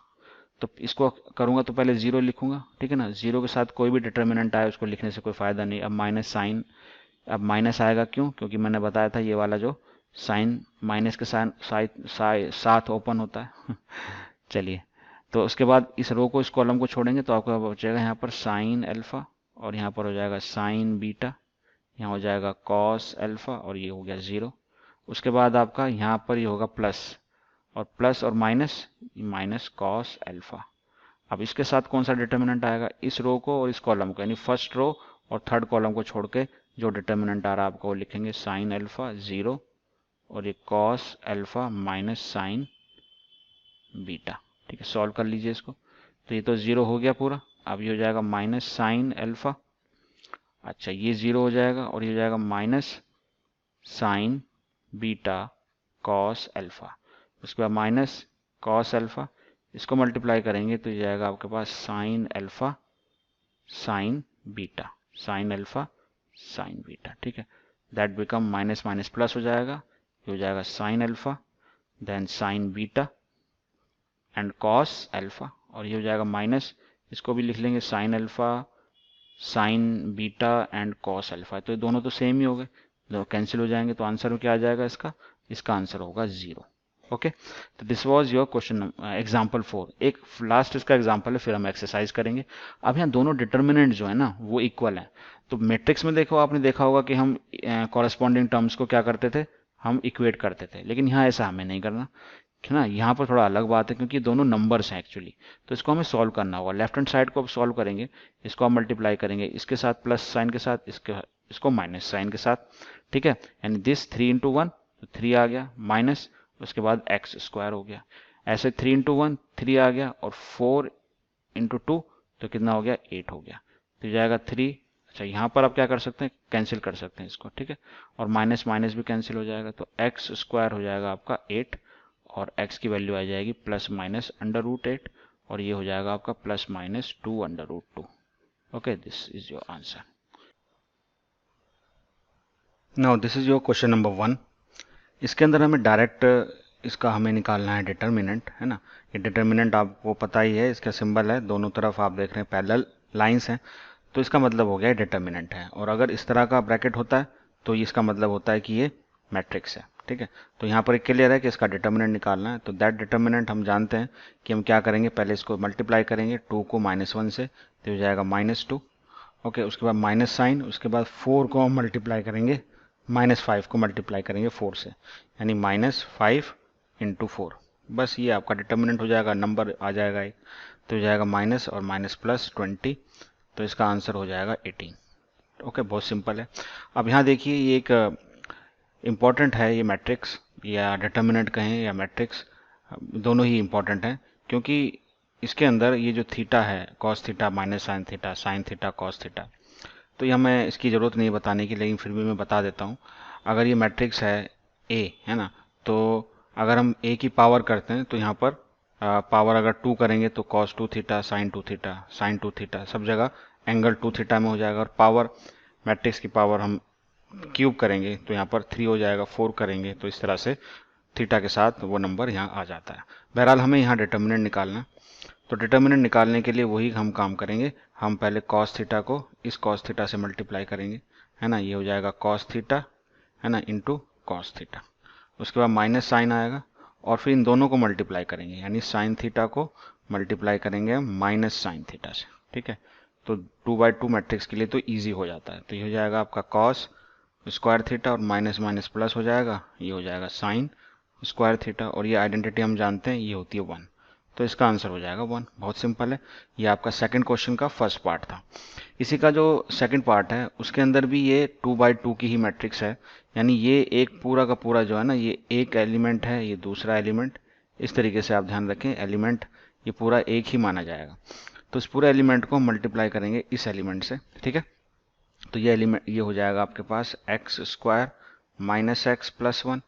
तो इसको करूंगा तो पहले 0 लिखूंगा, ठीक है ना। 0 के साथ कोई भी डिटर्मिनेंट आए उसको लिखने से कोई फायदा नहीं। अब माइनस साइन, अब माइनस आएगा क्यों, क्योंकि मैंने बताया था ये वाला जो साइन माइनस के साथ ओपन होता है चलिए, तो उसके बाद इस रो को इस कॉलम को छोड़ेंगे तो आपको बचेगा यहाँ पर साइन अल्फा, और यहाँ पर हो जाएगा साइन बीटा, यहाँ हो जाएगा कॉस अल्फा, और ये हो गया 0। उसके बाद आपका यहाँ पर ये होगा प्लस और माइनस कॉस अल्फा। अब इसके साथ कौन सा डिटर्मिनेंट आएगा, इस रो को और इस कॉलम को, यानी फर्स्ट रो और थर्ड कॉलम को छोड़ के जो डिटर्मिनेंट आ रहा है आपको वो लिखेंगे साइन अल्फा 0, और ये cos alpha minus sine beta, ठीक है। सॉल्व कर लीजिए इसको, तो ये तो 0 हो गया पूरा। अब ये हो जाएगा माइनस साइन अल्फा, अच्छा ये 0 हो जाएगा, और ये हो जाएगा minus sine beta cos alpha, उसके बाद माइनस कॉस अल्फा, इसको मल्टीप्लाई करेंगे तो ये जाएगा आपके पास sine alpha sine beta, sine alpha sine beta, ठीक है। That become minus minus plus हो जाएगा, ये हो जाएगा sine alpha then sine beta, and cos alpha, और ये हो जाएगा माइनस, इसको भी लिख लेंगे sine alpha, sine beta and cos alpha. तो ये दोनों तो सेम ही हो गए, तो कैंसिल हो जाएंगे, तो आंसर क्या आ जाएगा इसका आंसर होगा 0। ओके, तो this was your question example 4। एक लास्ट इसका एग्जांपल है, फिर हम एक्सरसाइज करेंगे। अब यहाँ दोनों डिटर्मिनेंट जो है ना वो इक्वल है। तो मैट्रिक्स में देखो, आपने देखा होगा कि हम कॉरेस्पॉन्डिंग टर्म्स को क्या करते थे, हम इक्वेट करते थे, लेकिन यहाँ ऐसा हमें नहीं करना है ना। यहाँ पर थोड़ा अलग बात है, क्योंकि दोनों नंबर्स हैं एक्चुअली, तो इसको हमें सॉल्व करना होगा। लेफ्ट हैंड साइड को अब सॉल्व करेंगे, इसको आप मल्टीप्लाई करेंगे इसके साथ प्लस साइन के साथ, इसको माइनस साइन के साथ, ठीक है। यानी दिस 3 इंटू 1 तो 3 आ गया, माइनस उसके बाद एक्स स्क्वायर हो गया, ऐसे 3 इंटू 1 3 आ गया, और 4 इंटू 2 तो कितना हो गया 8 हो गया, तो जाएगा 3। अच्छा, यहाँ पर आप क्या कर सकते हैं, कैंसिल कर सकते हैं इसको, ठीक है, और माइनस माइनस भी कैंसिल हो जाएगा, तो एक्स स्क्वायर हो जाएगा आपका 8, और x की वैल्यू आ जाएगी प्लस माइनस अंडर रूट 8, और ये हो जाएगा आपका plus minus 2 under root 2। Okay, this is your answer. Now this is your question number 1। इसके अंदर हमें डायरेक्ट इसका हमें निकालना है डिटर्मिनेंट, है ना। ये डिटर्मिनेंट आपको पता ही है, इसका सिंबल है, दोनों तरफ आप देख रहे हैं पैरेलल लाइंस हैं, तो इसका मतलब हो गया डिटर्मिनेंट है। और अगर इस तरह का ब्रैकेट होता है तो इसका मतलब होता है कि ये मैट्रिक्स है, ठीक है। तो यहाँ पर एक क्लियर है कि इसका डिटर्मिनेंट निकालना है, तो दैट डिटर्मिनेंट हम जानते हैं कि हम क्या करेंगे, पहले इसको मल्टीप्लाई करेंगे 2 को -1 से, तो हो जाएगा -2। ओके, उसके बाद माइनस साइन, उसके बाद 4 को हम मल्टीप्लाई करेंगे, -5 को मल्टीप्लाई करेंगे 4 से, यानी -5 इंटू 4। बस ये आपका डिटर्मिनेंट हो जाएगा, नंबर आ जाएगा एक, तो हो जाएगा माइनस और माइनस प्लस 20, तो इसका आंसर हो जाएगा 18। ओके, बहुत सिंपल है। अब यहाँ देखिए, ये एक इम्पॉर्टेंट है, ये मैट्रिक्स या डिटर्मिनेंट कहें या मैट्रिक्स, दोनों ही इम्पॉर्टेंट हैं, क्योंकि इसके अंदर ये जो थीटा है, cos theta minus sine theta cos theta, तो ये हमें इसकी ज़रूरत नहीं बताने की, लेकिन फिर भी मैं बता देता हूँ। अगर ये मैट्रिक्स है ए, है ना, तो अगर हम ए की पावर करते हैं तो यहाँ पर पावर अगर 2 करेंगे तो cos 2 theta sine 2 theta sine 2 theta, सब जगह एंगल 2 थीटा में हो जाएगा। और पावर, मैट्रिक्स की पावर हम क्यूब करेंगे तो यहाँ पर 3 हो जाएगा, 4 करेंगे तो इस तरह से थीटा के साथ वो नंबर यहाँ आ जाता है। बहरहाल हमें यहाँ डिटर्मिनेंट निकालना, तो डिटर्मिनेंट निकालने के लिए वही हम काम करेंगे, हम पहले कॉस थीटा को इस कॉस थीटा से मल्टीप्लाई करेंगे, है ना, ये हो जाएगा कॉस थीटा, है ना, इंटू कॉस थीटा। उसके बाद माइनस साइन आएगा, और फिर इन दोनों को मल्टीप्लाई करेंगे, यानी साइन थीटा को मल्टीप्लाई करेंगे माइनस साइन थीटा से, ठीक है। तो 2/2 मैट्रिक्स के लिए तो ईजी हो जाता है, तो ये हो जाएगा आपका कॉस स्क्वायर थीटा, और माइनस माइनस प्लस हो जाएगा, ये हो जाएगा साइन स्क्वायर थीटा, और ये आइडेंटिटी हम जानते हैं, ये होती है 1, तो इसका आंसर हो जाएगा 1। बहुत सिंपल है। ये आपका सेकंड क्वेश्चन का फर्स्ट पार्ट था। इसी का जो सेकंड पार्ट है उसके अंदर भी ये 2/2 की ही मैट्रिक्स है, यानी ये एक पूरा का पूरा जो है ना, ये एक एलिमेंट है, ये दूसरा एलिमेंट, इस तरीके से आप ध्यान रखें, एलिमेंट ये पूरा एक ही माना जाएगा। तो इस पूरे एलिमेंट को मल्टीप्लाई करेंगे इस एलिमेंट से, ठीक है। तो ये एलिमेंट ये हो जाएगा आपके पास x square minus x plus 1,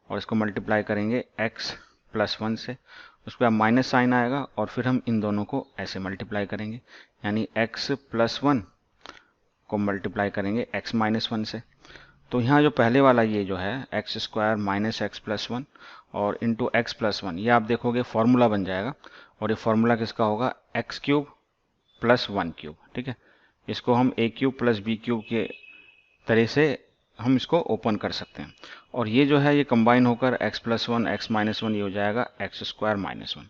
और इसको मल्टीप्लाई करेंगे x प्लस 1 से, उसके बाद माइनस साइन आएगा, और फिर हम इन दोनों को ऐसे मल्टीप्लाई करेंगे, यानी x प्लस 1 को मल्टीप्लाई करेंगे x माइनस 1 से। तो यहाँ जो पहले वाला ये जो है x square minus x plus 1 और इंटू एक्स प्लस 1, ये आप देखोगे फॉर्मूला बन जाएगा, और ये फॉर्मूला किसका होगा, एक्स क्यूब प्लस 1 क्यूब, ठीक है। इसको हम ए क्यूब प्लस बी क्यूब के तरह से हम इसको ओपन कर सकते हैं, और ये जो है ये कंबाइन होकर x प्लस 1 x माइनस 1 ये हो जाएगा एक्स स्क्वायर माइनस 1।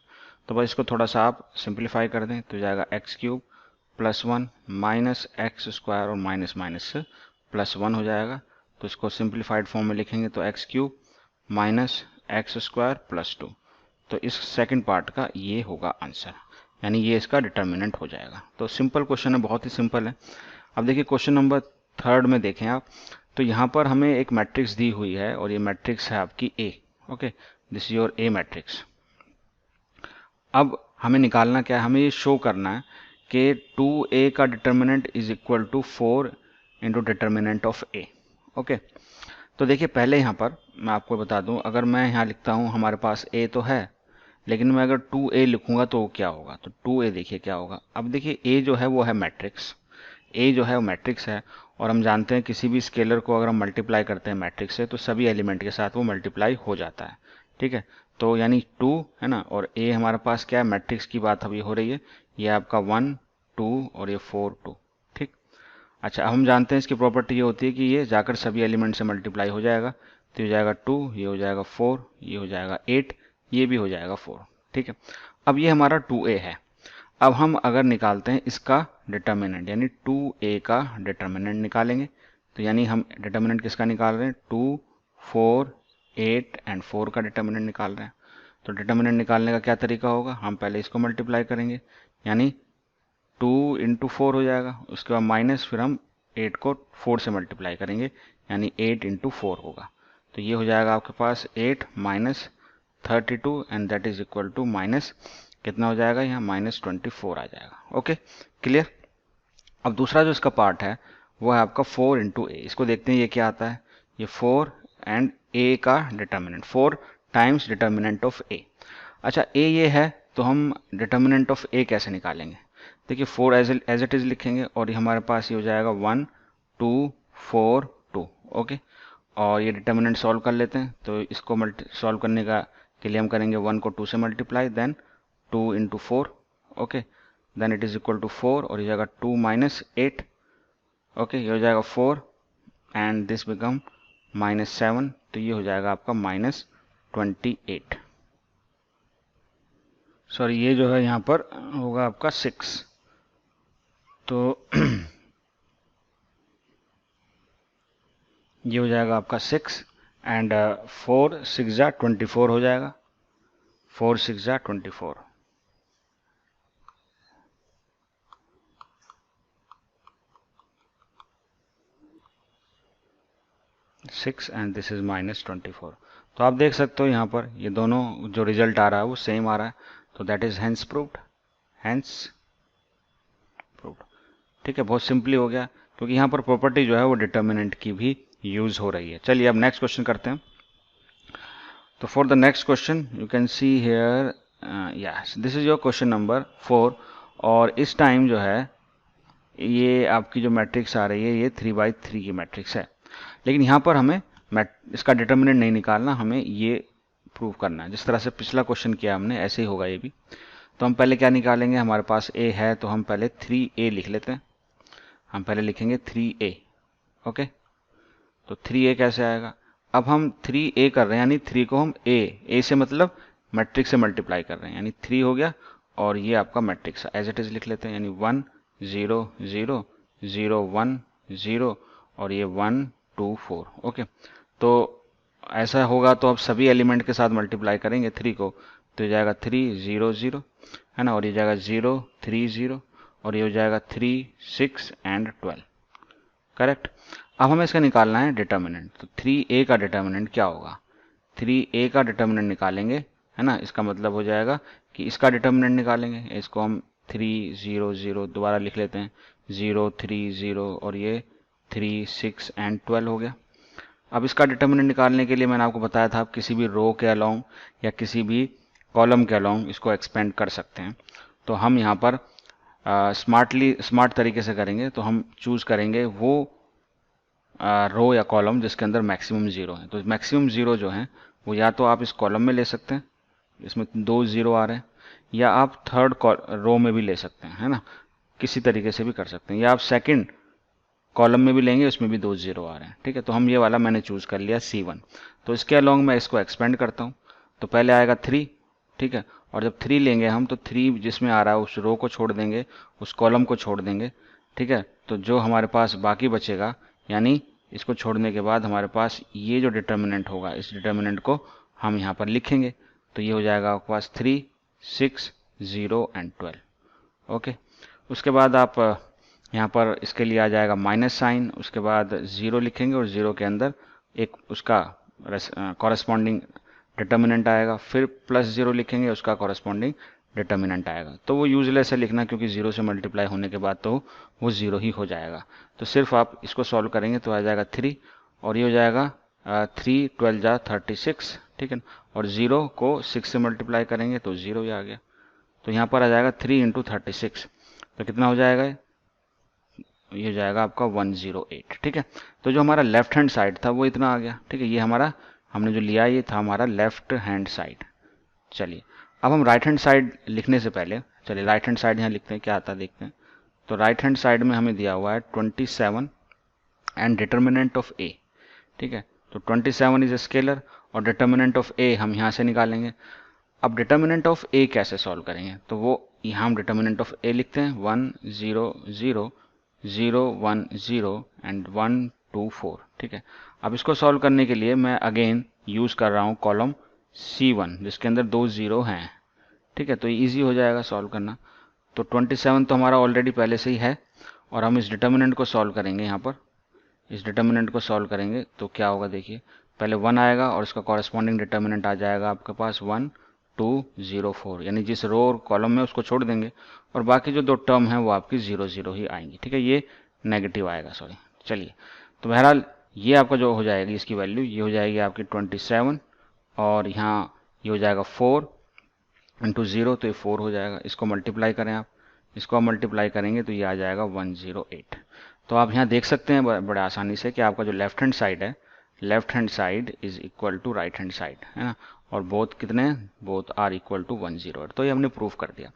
तो बस इसको थोड़ा सा आप सिंप्लीफाई कर दें, तो जाएगा x cube plus 1 minus x square और माइनस माइनस प्लस 1 हो जाएगा। तो इसको सिंप्लीफाइड फॉर्म में लिखेंगे तो x cube minus x square plus 2। तो इस सेकंड पार्ट का ये होगा आंसर, यानी ये इसका डिटर्मिनेंट हो जाएगा। तो सिंपल क्वेश्चन है, बहुत ही सिंपल है। अब देखिए क्वेश्चन नंबर 3 में देखें आप, तो यहाँ पर हमें एक मैट्रिक्स दी हुई है, और ये मैट्रिक्स है आपकी A. Okay, this is your A matrix. अब हमें निकालना क्या है, हमें ये शो करना है कि 2a का determinant is equal to 4 into determinant of A. Okay, तो देखिए पहले यहाँ पर मैं आपको बता दूं, अगर मैं यहाँ लिखता हूँ, हमारे पास a तो है, लेकिन मैं अगर 2a लिखूंगा तो क्या होगा, तो 2a देखिए क्या होगा। अब देखिए a जो है वो है मैट्रिक्स, a जो है वो मैट्रिक्स है, और हम जानते हैं किसी भी स्केलर को अगर हम मल्टीप्लाई करते हैं मैट्रिक्स से तो सभी एलिमेंट के साथ वो मल्टीप्लाई हो जाता है, ठीक है। तो यानी 2 है ना, और a हमारे पास क्या है, मैट्रिक्स की बात अभी हो रही है, ये आपका 1 2 और ये 4 2। ठीक। अच्छा, अब हम जानते हैं इसकी प्रॉपर्टी ये होती है कि ये जाकर सभी एलिमेंट से मल्टीप्लाई हो जाएगा। तो ये हो जाएगा 2, ये हो जाएगा 4, ये हो जाएगा 8, ये भी हो जाएगा 4। ठीक है। अब ये हमारा 2a है। अब हम अगर निकालते हैं इसका डिटर्मिनेंट, यानी 2a का डिटर्मिनेंट निकालेंगे। तो यानी हम डिटर्मिनेंट किसका निकाल रहे हैं, 2 4 8 एंड 4 का डिटर्मिनेंट निकाल रहे हैं। तो डिटर्मिनेंट निकालने का क्या तरीका होगा, हम पहले इसको मल्टीप्लाई करेंगे, यानी 2 इंटू 4 हो जाएगा, उसके बाद माइनस, फिर हम 8 को 4 से मल्टीप्लाई करेंगे, यानी 8 इंटू 4 होगा। तो ये हो जाएगा आपके पास 8 minus 32 and that is equal to minus कितना हो जाएगा, यहाँ माइनस 24 आ जाएगा। Okay, clear. अब दूसरा जो इसका पार्ट है वो है आपका 4 इंटू ए। इसको देखते हैं ये क्या आता है, ये 4 एंड ए का डिटर्मिनेंट, 4 टाइम्स डिटर्मिनेंट ऑफ ए। अच्छा, ए ये है, तो हम डिटर्मिनेंट ऑफ ए कैसे निकालेंगे। देखिए 4 एज इट इज लिखेंगे और ये हमारे पास ये हो जाएगा 1 2 4 2। ओके, और ये डिटर्मिनेंट सॉल्व कर लेते हैं। तो इसको सॉल्व करने का के लिए हम करेंगे 1 को 2 से multiply, then 2 into 4। Okay, then it is equal to 4 और ये जाएगा 2 माइनस 8। ओके, ये हो जाएगा 4 एंड दिस बिकम माइनस 7। तो ये हो जाएगा आपका माइनस 28। सॉरी, ये जो है यहाँ पर होगा आपका 6। तो ये हो जाएगा आपका 6 एंड 4 6 जा 24 हो जाएगा, 4 6 जा 24। 6 एंड दिस इज माइनस 24। तो आप देख सकते हो यहाँ पर ये दोनों जो रिजल्ट आ रहा है वो सेम आ रहा है। तो that is hence proved, hence proved. ठीक है, बहुत सिंपली हो गया, क्योंकि यहाँ पर प्रॉपर्टी जो है वो डिटर्मिनेंट की भी यूज हो रही है। चलिए अब नेक्स्ट क्वेश्चन करते हैं। तो for the next question you can see here, yes this is your question number 4। और इस टाइम जो है ये आपकी जो मैट्रिक्स आ रही है ये 3/3 की मैट्रिक्स है, लेकिन यहाँ पर हमें इसका डिटर्मिनेंट नहीं निकालना, हमें ये प्रूव करना है। जिस तरह से पिछला क्वेश्चन किया हमने ऐसे ही होगा ये भी। तो हम पहले क्या निकालेंगे, हमारे पास a है तो हम पहले 3a लिख लेते हैं। हम पहले लिखेंगे 3a। ओके, तो 3a कैसे आएगा, अब हम 3a कर रहे हैं, यानी 3 को हम a से मतलब मैट्रिक्स से मल्टीप्लाई कर रहे हैं, यानी 3 हो गया और ये आपका मैट्रिक्स एज इट इज लिख लेते हैं, यानी 1 0 0 0 1 0 और ये 1 2 4। ओके, तो ऐसा होगा तो अब सभी एलिमेंट के साथ मल्टीप्लाई करेंगे 3 को, तो ये जाएगा 3 0 0 है ना, और ये जाएगा 0 3 0 और ये हो जाएगा 3 6 एंड 12। करेक्ट। अब हमें इसका निकालना है डिटर्मिनेंट। तो 3a का डिटर्मिनेंट क्या होगा, 3a का डिटर्मिनेंट निकालेंगे, है ना। इसका मतलब हो जाएगा कि इसका डिटर्मिनेंट निकालेंगे, इसको हम 3 0 0 दोबारा लिख लेते हैं, 0 3 0 और ये 3 6 एंड 12 हो गया। अब इसका डिटर्मिनेंट निकालने के लिए मैंने आपको बताया था, आप किसी भी रो के अलोंग या किसी भी कॉलम के अलोंग इसको एक्सपेंड कर सकते हैं। तो हम यहाँ पर स्मार्ट तरीके से करेंगे, तो हम चूज करेंगे वो रो या कॉलम जिसके अंदर मैक्सिमम 0 है। तो मैक्सिमम 0 जो है वो या तो आप इस कॉलम में ले सकते हैं, इसमें 2 0 आ रहे हैं, या आप थर्ड रो में भी ले सकते हैं, है ना, किसी तरीके से भी कर सकते हैं, या आप सेकंड कॉलम में भी लेंगे, उसमें भी 2 0 आ रहे हैं। ठीक है, तो हम ये वाला मैंने चूज कर लिया C1। तो इसके अलोंग मैं इसको एक्सपेंड करता हूँ। तो पहले आएगा 3, ठीक है, और जब 3 लेंगे हम तो 3 जिसमें आ रहा है उस रो को छोड़ देंगे, उस कॉलम को छोड़ देंगे। ठीक है, तो जो हमारे पास बाकी बचेगा, यानी इसको छोड़ने के बाद हमारे पास ये जो डिटर्मिनेंट होगा, इस डिटर्मिनेंट को हम यहाँ पर लिखेंगे। तो ये हो जाएगा आपके पास 3 6 0 एंड 12। ओके, उसके बाद आप यहाँ पर इसके लिए आ जाएगा माइनस साइन, उसके बाद 0 लिखेंगे और 0 के अंदर एक उसका कॉरेस्पॉन्डिंग डिटर्मिनेंट आएगा, फिर प्लस 0 लिखेंगे, उसका कॉरेस्पॉन्डिंग डिटर्मिनेंट आएगा। तो वो यूजलेस है लिखना, क्योंकि 0 से मल्टीप्लाई होने के बाद तो वो 0 ही हो जाएगा। तो सिर्फ आप इसको सॉल्व करेंगे तो आ जाएगा 3 और ये हो जाएगा 3 12 जा 36। ठीक है, और 0 को 6 से मल्टीप्लाई करेंगे तो 0 ही आ गया। तो यहाँ पर आ जाएगा 3 इंटू 36, तो कितना हो जाएगा, ये हो जाएगा आपका 108। ठीक है, तो जो हमारा लेफ्ट हैंड साइड था वो इतना आ गया। ठीक है, ये हमारा हमने जो लिया ये था हमारा लेफ्ट हैंड साइड। चलिए अब हम राइट हैंड साइड लिखने से पहले चलिए राइट हैंड साइड यहाँ लिखते हैं, क्या आता है देखते हैं। तो राइट हैंड साइड में हमें दिया हुआ है 27 एंड डिटर्मिनेंट ऑफ ए। ठीक है, तो 27 इज ए स्केलर और डिटर्मिनेंट ऑफ ए हम यहाँ से निकालेंगे। अब डिटर्मिनेंट ऑफ ए कैसे सॉल्व करेंगे, तो वो यहाँ हम डिटर्मिनेंट ऑफ ए लिखते हैं 1 0 0 0 1 0 एंड 1 2 4। ठीक है, अब इसको सॉल्व करने के लिए मैं अगेन यूज कर रहा हूँ कॉलम C1 जिसके अंदर 2 0 हैं। ठीक है, तो ईजी हो जाएगा सॉल्व करना। तो 27 तो हमारा ऑलरेडी पहले से ही है और हम इस डिटर्मिनेंट को सॉल्व करेंगे। यहाँ पर इस डिटर्मिनेंट को सॉल्व करेंगे तो क्या होगा देखिए, पहले 1 आएगा और इसका कॉरेस्पॉन्डिंग डिटर्मिनेंट आ जाएगा आपके पास 1 2 0 4, यानी जिस रो और कॉलम में उसको छोड़ देंगे और बाकी जो दो टर्म है वो आपकी 0 0 ही आएंगी। ठीक है, ये नेगेटिव आएगा, सॉरी। चलिए, तो बहरहाल ये आपका जो हो जाएगी इसकी वैल्यू ये हो जाएगी आपकी 27 और यहाँ ये हो जाएगा 4 इंटू 0, तो ये 4 हो जाएगा। इसको मल्टीप्लाई करें आप, इसको मल्टीप्लाई करेंगे तो ये आ जाएगा 108। तो आप यहाँ देख सकते हैं बड़े आसानी से कि आपका जो लेफ्ट हैंड साइड है, left hand side is equal to right hand side, है ना, और बोथ कितने हैं, बोथ आर इक्वल टू 108। तो ये हमने प्रूव कर दिया।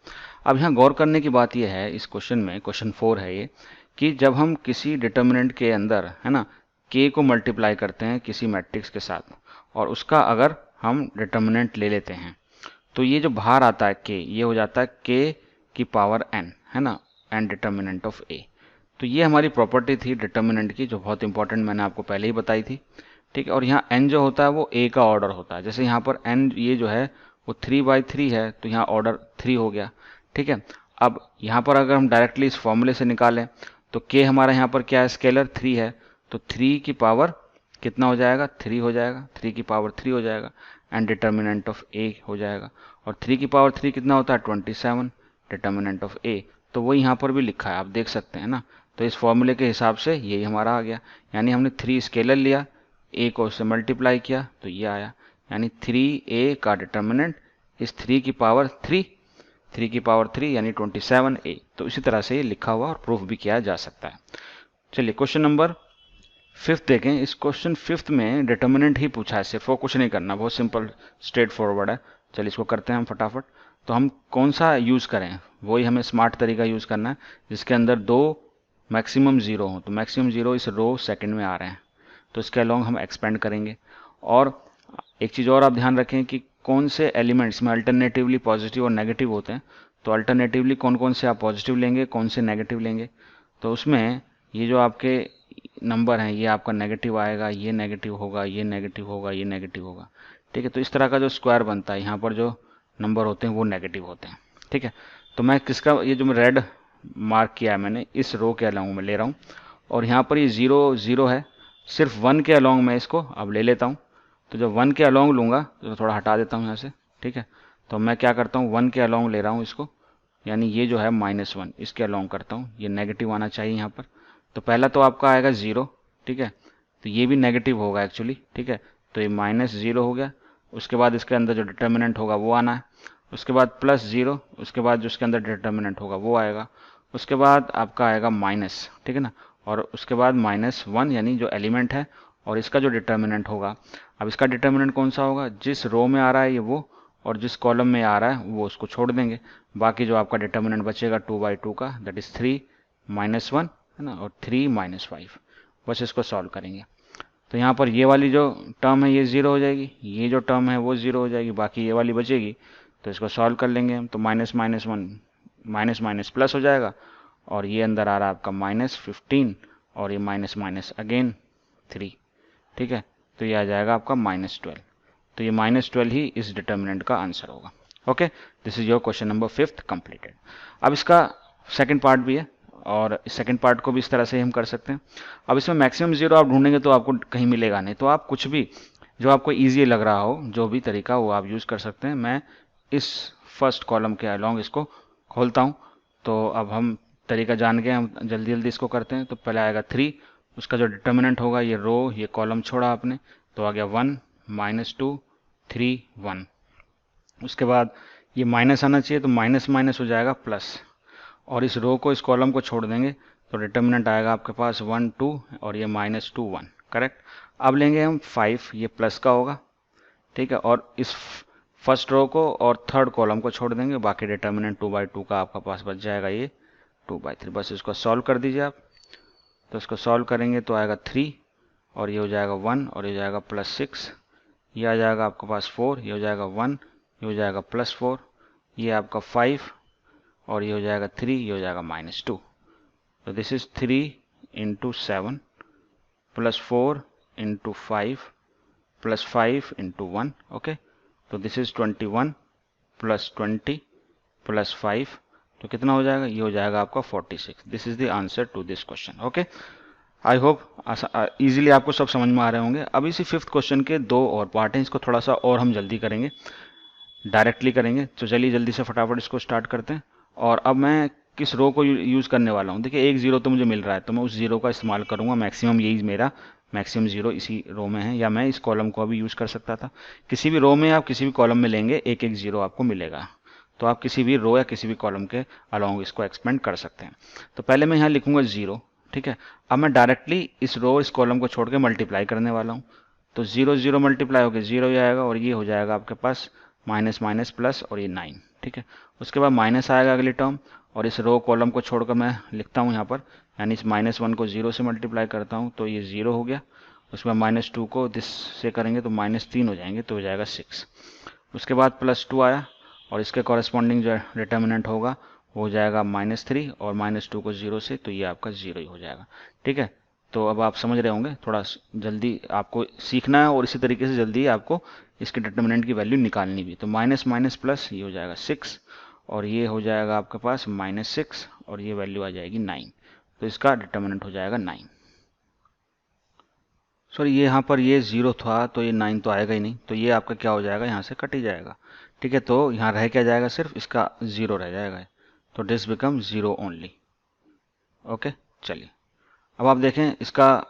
अब यहाँ गौर करने की बात ये है इस क्वेश्चन में, क्वेश्चन 4 है ये, कि जब हम किसी डिटर्मिनेंट के अंदर, है ना, k को मल्टीप्लाई करते हैं किसी मैट्रिक्स के साथ और उसका अगर हम डिटर्मिनेंट ले लेते हैं तो ये जो बाहर आता है k, ये हो जाता है k की पावर n, है ना, एंड डिटर्मिनेंट ऑफ a। तो ये हमारी प्रॉपर्टी थी डिटर्मिनेंट की, जो बहुत इंपॉर्टेंट मैंने आपको पहले ही बताई थी। ठीक है, और यहाँ n जो होता है वो a का ऑर्डर होता है। जैसे यहाँ पर n ये जो है वो 3/3 है, तो यहाँ ऑर्डर 3 हो गया। ठीक है, अब यहाँ पर अगर हम डायरेक्टली इस फॉर्मूले से निकालें तो k हमारा यहाँ पर क्या है, स्केलर 3 है, तो 3 की पावर कितना हो जाएगा, 3 हो जाएगा, 3 की पावर 3 हो जाएगा एंड डिटर्मिनेंट ऑफ a हो जाएगा। और 3 की पावर 3 कितना होता है, 27, डिटर्मिनेंट ऑफ a। तो वो यहाँ पर भी लिखा है, आप देख सकते हैं ना। तो इस फॉर्मूले के हिसाब से यही हमारा आ गया, यानी हमने 3 स्केलर लिया, a को उससे मल्टीप्लाई किया तो ये आया, यानी 3a का डिटर्मिनेंट इस 3 की पावर 3, 3 की पावर 3 यानी 27a। तो इसी तरह से ये लिखा हुआ और प्रूफ भी किया जा सकता है। चलिए क्वेश्चन नंबर 5 देखें। इस क्वेश्चन 5 में डिटर्मिनेंट ही पूछा है सिर्फ, वो कुछ नहीं करना, बहुत सिंपल स्ट्रेट फॉरवर्ड है। चलिए इसको करते हैं हम फटाफट। तो हम कौन सा यूज़ करें, वही हमें स्मार्ट तरीका यूज़ करना है जिसके अंदर 2 मैक्सिमम 0 हो। तो मैक्सिमम 0 इस रो सेकंड में आ रहे हैं, तो इसके अलोंग हम एक्सपेंड करेंगे। और एक चीज़ और आप ध्यान रखें कि कौन से एलिमेंट्स में अल्टरनेटिवली पॉजिटिव और नेगेटिव होते हैं। तो अल्टरनेटिवली कौन कौन से आप पॉजिटिव लेंगे, कौन से नेगेटिव लेंगे। तो उसमें ये जो आपके नंबर हैं ये आपका नेगेटिव आएगा, ये नेगेटिव होगा, ये नेगेटिव होगा, ये नेगेटिव होगा। ठीक है, तो इस तरह का जो स्क्वायर बनता है यहाँ पर जो नंबर होते हैं वो नेगेटिव होते हैं। ठीक है, तो मैं किसका, ये जो रेड मार्क किया है मैंने, इस रो के अलोंग में ले रहा हूँ और यहाँ पर ये 0 0 है, सिर्फ 1 के अलोंग मैं इसको अब ले लेता हूँ। तो जब 1 के अलोंग लूँगा तो थोड़ा हटा देता हूँ यहाँ से। ठीक है, तो मैं क्या करता हूँ, 1 के अलोंग ले रहा हूँ इसको, यानी ये जो है -1 इसके अलोंग करता हूँ, ये नेगेटिव आना चाहिए यहाँ पर। तो पहला तो आपका आएगा 0, ठीक है, तो ये भी नेगेटिव होगा एक्चुअली। ठीक है, तो ये -0 हो गया। उसके बाद इसके अंदर जो डिटर्मिनेंट होगा वो आना है, उसके बाद +0, उसके बाद जो इसके अंदर डिटर्मिनेंट होगा वो आएगा, उसके बाद आपका आएगा माइनस, ठीक है ना, और उसके बाद -1 यानी जो एलिमेंट है और इसका जो डिटर्मिनेंट होगा। अब इसका डिटर्मिनेंट कौन सा होगा, जिस रो में आ रहा है ये वो, और जिस कॉलम में आ रहा है वो उसको छोड़ देंगे। बाकी जो आपका डिटर्मिनेंट बचेगा 2/2 का, दैट इज 3 -1, है ना, और 3 -5। बस इसको सॉल्व करेंगे तो यहाँ पर ये वाली जो टर्म है ये 0 हो जाएगी, ये जो टर्म है वो 0 हो जाएगी, बाकी ये वाली बचेगी। तो इसको सॉल्व कर लेंगे हम, तो -1 माइनस प्लस हो जाएगा और ये अंदर आ रहा है आपका -15 और ये माइनस अगेन 3। ठीक है, तो ये आ जाएगा आपका -12। तो ये -12 ही इस डिटर्मिनेंट का आंसर होगा। Okay, this is your question number 5 completed. अब इसका सेकंड पार्ट भी है और इस सेकंड पार्ट को भी इस तरह से हम कर सकते हैं। अब इसमें मैक्सिमम 0 आप ढूंढेंगे तो आपको कहीं मिलेगा नहीं, तो आप कुछ भी जो आपको ईजी लग रहा हो, जो भी तरीका वो आप यूज़ कर सकते हैं। मैं इस फर्स्ट कॉलम के अलोंग इसको खोलता हूँ। तो अब हम तरीका जान गए, हम जल्दी जल्दी इसको करते हैं। तो पहले आएगा 3, उसका जो डिटर्मिनेंट होगा ये रो, ये कॉलम छोड़ा आपने, तो आ गया 1 -2 3 1। उसके बाद ये माइनस आना चाहिए, तो माइनस हो जाएगा प्लस, और इस रो को, इस कॉलम को छोड़ देंगे तो डिटर्मिनेंट आएगा आपके पास 1 2 और ये -2 1। करेक्ट। अब लेंगे हम 5, ये प्लस का होगा, ठीक है, और इस फर्स्ट रो को और थर्ड कॉलम को छोड़ देंगे, बाकी डिटर्मिनेंट 2/2 का आपका पास बच जाएगा ये 2/3। बस इसको सॉल्व कर दीजिए आप। तो इसको सॉल्व करेंगे तो आएगा 3 और ये हो जाएगा 1 और ये हो जाएगा +6, ये आ जाएगा आपके पास 4, ये हो जाएगा 1, ये हो जाएगा +4, ये आपका 5 और ये हो जाएगा 3, ये हो जाएगा -2। तो दिस इज 3 × 7 +4 × 5 +5 × 1। ओके, तो दिस इज 21 + 20 + 5, तो कितना हो जाएगा? ये हो जाएगा आपका 46। This is the answer to this question. Okay, I hope easily आपको सब समझ में आ रहे होंगे। अब इसी 5th क्वेश्चन के 2 और पार्ट हैं, इसको थोड़ा सा और हम जल्दी करेंगे, डायरेक्टली करेंगे। तो चलिए जल्दी से फटाफट इसको स्टार्ट करते हैं। और अब मैं किस रो को यूज़ करने वाला हूँ, देखिए एक ज़ीरो तो मुझे मिल रहा है, तो मैं उस ज़ीरो का इस्तेमाल करूँगा। मैक्सिमम यही मेरा मैक्सिमम ज़ीरो इसी रो में है, या मैं इस कॉलम को अभी यूज़ कर सकता था। किसी भी रो में आप किसी भी कॉलम में लेंगे एक एक ज़ीरो आपको मिलेगा, तो आप किसी भी रो या किसी भी कॉलम के अलॉन्ग इसको एक्सपेंड कर सकते हैं। तो पहले मैं यहाँ लिखूंगा 0, ठीक है। अब मैं डायरेक्टली इस रो इस कॉलम को छोड़ के मल्टीप्लाई करने वाला हूँ। तो 0 0 मल्टीप्लाई होकर 0 ही आएगा और ये हो जाएगा आपके पास माइनस माइनस प्लस और ये 9, ठीक है। उसके बाद माइनस आएगा अगली टर्म, और इस रो कॉलम को छोड़कर मैं लिखता हूँ यहाँ पर, यानी इस -1 को 0 से मल्टीप्लाई करता हूँ तो ये 0 हो गया। उसके बाद -2 को दिस से करेंगे तो -3 हो जाएंगे, तो हो जाएगा 6। उसके बाद +2 आया और इसके कॉरेस्पॉन्डिंग जो डिटर्मिनेंट होगा वो हो जाएगा -3 और -2 को 0 से, तो ये आपका 0 ही हो जाएगा, ठीक है। तो अब आप समझ रहे होंगे, थोड़ा जल्दी आपको सीखना है और इसी तरीके से जल्दी आपको इसके डिटर्मिनेंट की वैल्यू निकालनी भी। तो माइनस माइनस प्लस, ये हो जाएगा 6 और ये हो जाएगा आपके पास -6 और ये वैल्यू आ जाएगी 9, तो इसका डिटर्मिनेंट हो जाएगा 9। सॉरी, ये यहाँ पर ये 0 था तो ये 9 तो आएगा ही नहीं, तो ये आपका क्या हो जाएगा, यहाँ से कट ही जाएगा, ठीक है। तो यहाँ रह क्या जाएगा, सिर्फ इसका 0 रह जाएगा, तो दिस बिकम 0 ओनली। ओके, चलिए अब आप देखें इसका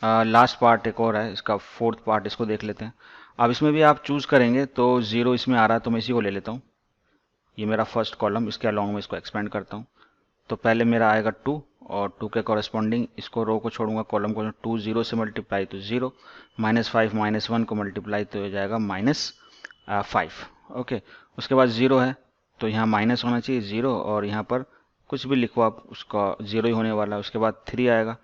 लास्ट पार्ट एक और है, इसका 4th पार्ट, इसको देख लेते हैं। अब इसमें भी आप चूज करेंगे तो 0 इसमें आ रहा है, तो मैं इसी को ले लेता हूँ। ये मेरा फर्स्ट कॉलम, इसके अलॉन्ग में इसको एक्सपेंड करता हूँ। तो पहले मेरा आएगा 2 और 2 के कॉरेस्पॉन्डिंग इसको रो को छोड़ूंगा, कॉलम को 2 0 से मल्टीप्लाई तो 0, -5 -1 को मल्टीप्लाई तो हो जाएगा -5। ओके, उसके बाद 0 है तो यहाँ माइनस होना चाहिए 0, और यहाँ पर कुछ भी लिखो आप, उसका 0 ही होने वाला है। उसके बाद 3 आएगा,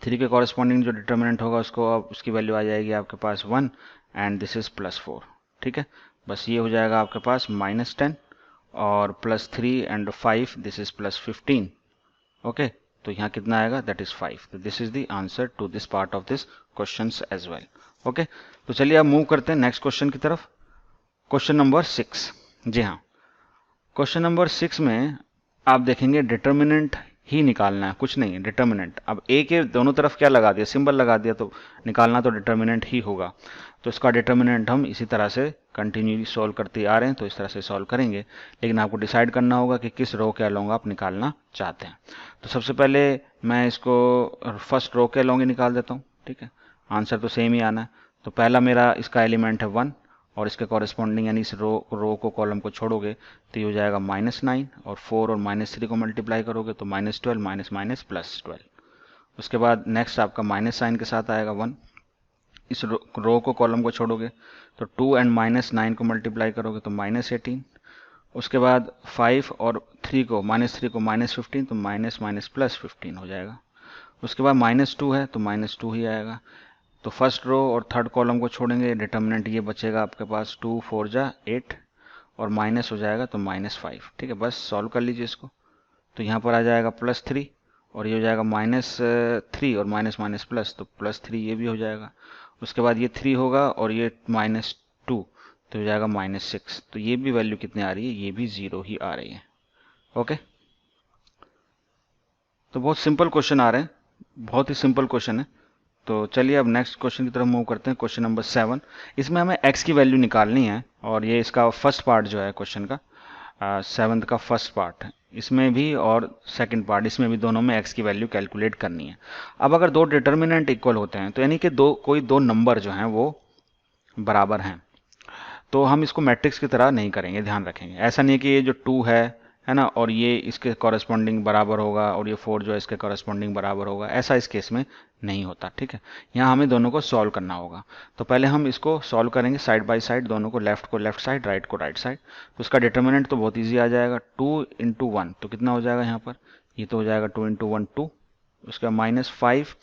3 के कॉरेस्पॉन्डिंग जो डिटर्मिनेंट होगा उसको अब उसकी वैल्यू आ जाएगी आपके पास 1 एंड दिस इज +4, ठीक है। बस ये हो जाएगा आपके पास -10 और +3 एंड 5 दिस इज +15। ओके, तो यहाँ कितना आएगा, दैट इज 5। तो this is the answer to this part of this question as well. Okay, तो चलिए अब मूव करते हैं नेक्स्ट क्वेश्चन की तरफ। Question number 6। जी हाँ, क्वेश्चन नंबर 6 में आप देखेंगे डिटर्मिनेंट ही निकालना है, कुछ नहीं है डिटर्मिनेंट। अब ए के दोनों तरफ क्या लगा दिया, सिंबल लगा दिया, तो निकालना तो डिटर्मिनेंट ही होगा। तो इसका डिटर्मिनेंट हम इसी तरह से कंटिन्यूली सॉल्व करते आ रहे हैं, तो इस तरह से सॉल्व करेंगे। लेकिन आपको डिसाइड करना होगा कि किस रो के अलॉन्ग आप निकालना चाहते हैं। तो सबसे पहले मैं इसको फर्स्ट रो के अलॉन्ग ही निकाल देता हूँ, ठीक है। आंसर तो सेम ही आना है। तो पहला मेरा इसका एलिमेंट है 1 और इसके कॉरेस्पॉन्डिंग यानी इस रो को कॉलम को छोड़ोगे तो ये हो जाएगा -9 और 4 और -3 को मल्टीप्लाई करोगे तो -12 माइनस माइनस +12। उसके बाद नेक्स्ट आपका माइनस साइन के साथ आएगा 1, इस रो को कॉलम को छोड़ोगे तो 2 एंड -9 को मल्टीप्लाई करोगे तो -18। उसके बाद 5 और 3 को -15 तो माइनस माइनस +15 हो जाएगा। उसके बाद -2 है तो -2 ही आएगा। तो फर्स्ट रो और थर्ड कॉलम को छोड़ेंगे, डिटर्मिनेंट ये बचेगा आपके पास 2 4 जा 8 और माइनस हो जाएगा तो -5, ठीक है। बस सॉल्व कर लीजिए इसको। तो यहाँ पर आ जाएगा +3 और ये हो जाएगा -3 और माइनस माइनस प्लस, तो +3 ये भी हो जाएगा। उसके बाद ये 3 होगा और ये -2 तो हो जाएगा -6। तो ये भी वैल्यू कितनी आ रही है, ये भी 0 ही आ रही है। ओके, तो बहुत सिंपल क्वेश्चन आ रहे हैं, बहुत ही सिंपल क्वेश्चन है। तो चलिए अब नेक्स्ट क्वेश्चन की तरफ मूव करते हैं। क्वेश्चन नंबर 7, इसमें हमें x की वैल्यू निकालनी है और ये इसका फर्स्ट पार्ट जो है क्वेश्चन का 7th का फर्स्ट पार्ट है। इसमें भी और सेकंड पार्ट, इसमें भी दोनों में x की वैल्यू कैलकुलेट करनी है। अब अगर दो डिटर्मिनेंट इक्वल होते हैं तो यानी कि कोई दो नंबर जो हैं वो बराबर हैं, तो हम इसको मैट्रिक्स की तरह नहीं करेंगे, ध्यान रखेंगे। ऐसा नहीं है कि ये जो 2 है है ना, और ये इसके कॉरेस्पॉन्डिंग बराबर होगा और ये 4 जो है इसके कॉरेस्पॉन्डिंग बराबर होगा, ऐसा इस केस में नहीं होता। ठीक है, यहाँ हमें दोनों को सॉल्व करना होगा। तो पहले हम इसको सॉल्व करेंगे साइड बाय साइड, दोनों को लेफ्ट साइड, राइट को राइट साइड। तो इसका डिटर्मिनेंट तो बहुत ईजी आ जाएगा, 2 × 1 तो कितना हो जाएगा यहाँ पर, ये तो हो जाएगा 2 × 1 2, उसका -5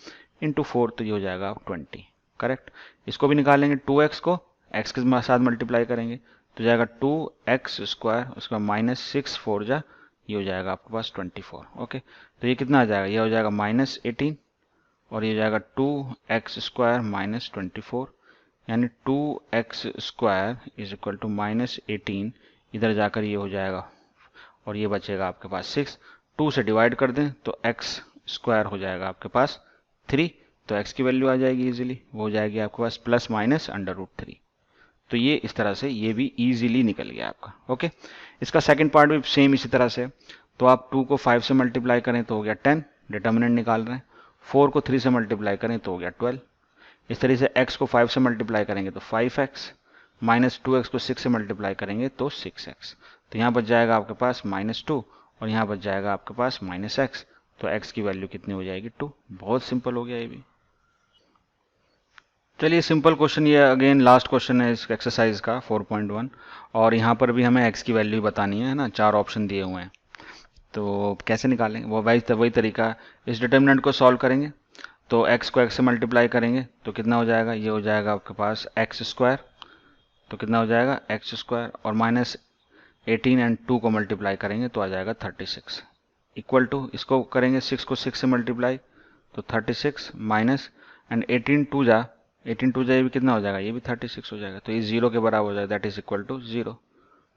× 4 तो ये हो जाएगा 20। करेक्ट। इसको भी निकालेंगे, 2x को x के साथ मल्टीप्लाई करेंगे तो जाएगा 2x², उसका -6 4 जा, ये हो जाएगा आपके पास 24। ओके, तो ये कितना आ जाएगा, ये हो जाएगा -18 और ये हो जाएगा 2x² -24, यानी 2x² = -18, इधर जाकर ये हो जाएगा और ये बचेगा आपके पास 6। 2 से डिवाइड कर दें तो x² हो जाएगा आपके पास 3, तो x की वैल्यू आ जाएगी इजीली, वो हो जाएगी आपके पास ±√3। तो ये इस तरह से ये भी इजीली निकल गया आपका। ओके, इसका सेकंड पार्ट भी सेम इसी तरह से। तो आप 2 को 5 से मल्टीप्लाई करें तो हो गया 10, डिटर्मिनेंट निकाल रहे हैं। 4 को 3 से मल्टीप्लाई करें तो हो गया 12। इस तरीके से x को 5 से मल्टीप्लाई करेंगे तो 5x, -2x को 6 से मल्टीप्लाई करेंगे तो 6x। तो यहाँ बच जाएगा आपके पास -2 और यहाँ बच जाएगा आपके पास -x। तो x की वैल्यू कितनी हो जाएगी, 2। बहुत सिंपल हो गया ये भी। चलिए सिंपल क्वेश्चन, ये अगेन लास्ट क्वेश्चन है इस एक्सरसाइज का 4.1, और यहाँ पर भी हमें x की वैल्यू बतानी है ना, 4 ऑप्शन दिए हुए हैं। तो कैसे निकालेंगे, वो वही तरीका, इस डिटर्मिनेंट को सॉल्व करेंगे तो x को x से मल्टीप्लाई करेंगे तो कितना हो जाएगा, ये हो जाएगा आपके पास x², तो कितना हो जाएगा x² और -18 एंड 2 को मल्टीप्लाई करेंगे तो आ जाएगा 36, इक्वल टू इसको करेंगे 6 को 6 से मल्टीप्लाई तो 36 माइनस एंड 18 2 जा, ये भी कितना हो जाएगा, ये भी 36 हो जाएगा। तो ये 0 के बराबर हो जाएगा, that is equal to 0।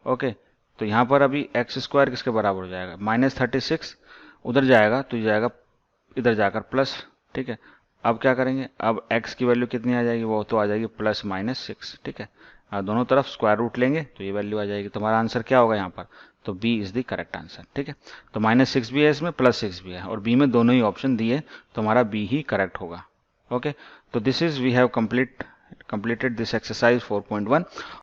Okay, तो यहाँ पर अभी x² किसके बराबर हो जाएगा, -36 उधर जाएगा तो जाएगा इधर जाकर प्लस। ठीक है, अब क्या करेंगे, अब x की वैल्यू कितनी आ जाएगी, वो तो आ जाएगी +-6। ठीक है, दोनों तरफ स्क्वायर रूट लेंगे तो ये वैल्यू आ जाएगी। तुम्हारा आंसर क्या होगा यहाँ पर, तो B is the correct answer. ठीक है, तो -6 भी है इसमें, +6 भी है, और B में दोनों ही ऑप्शन दिए तो हमारा B ही करेक्ट होगा। ओके, तो this is we have completed this exercise 4.1।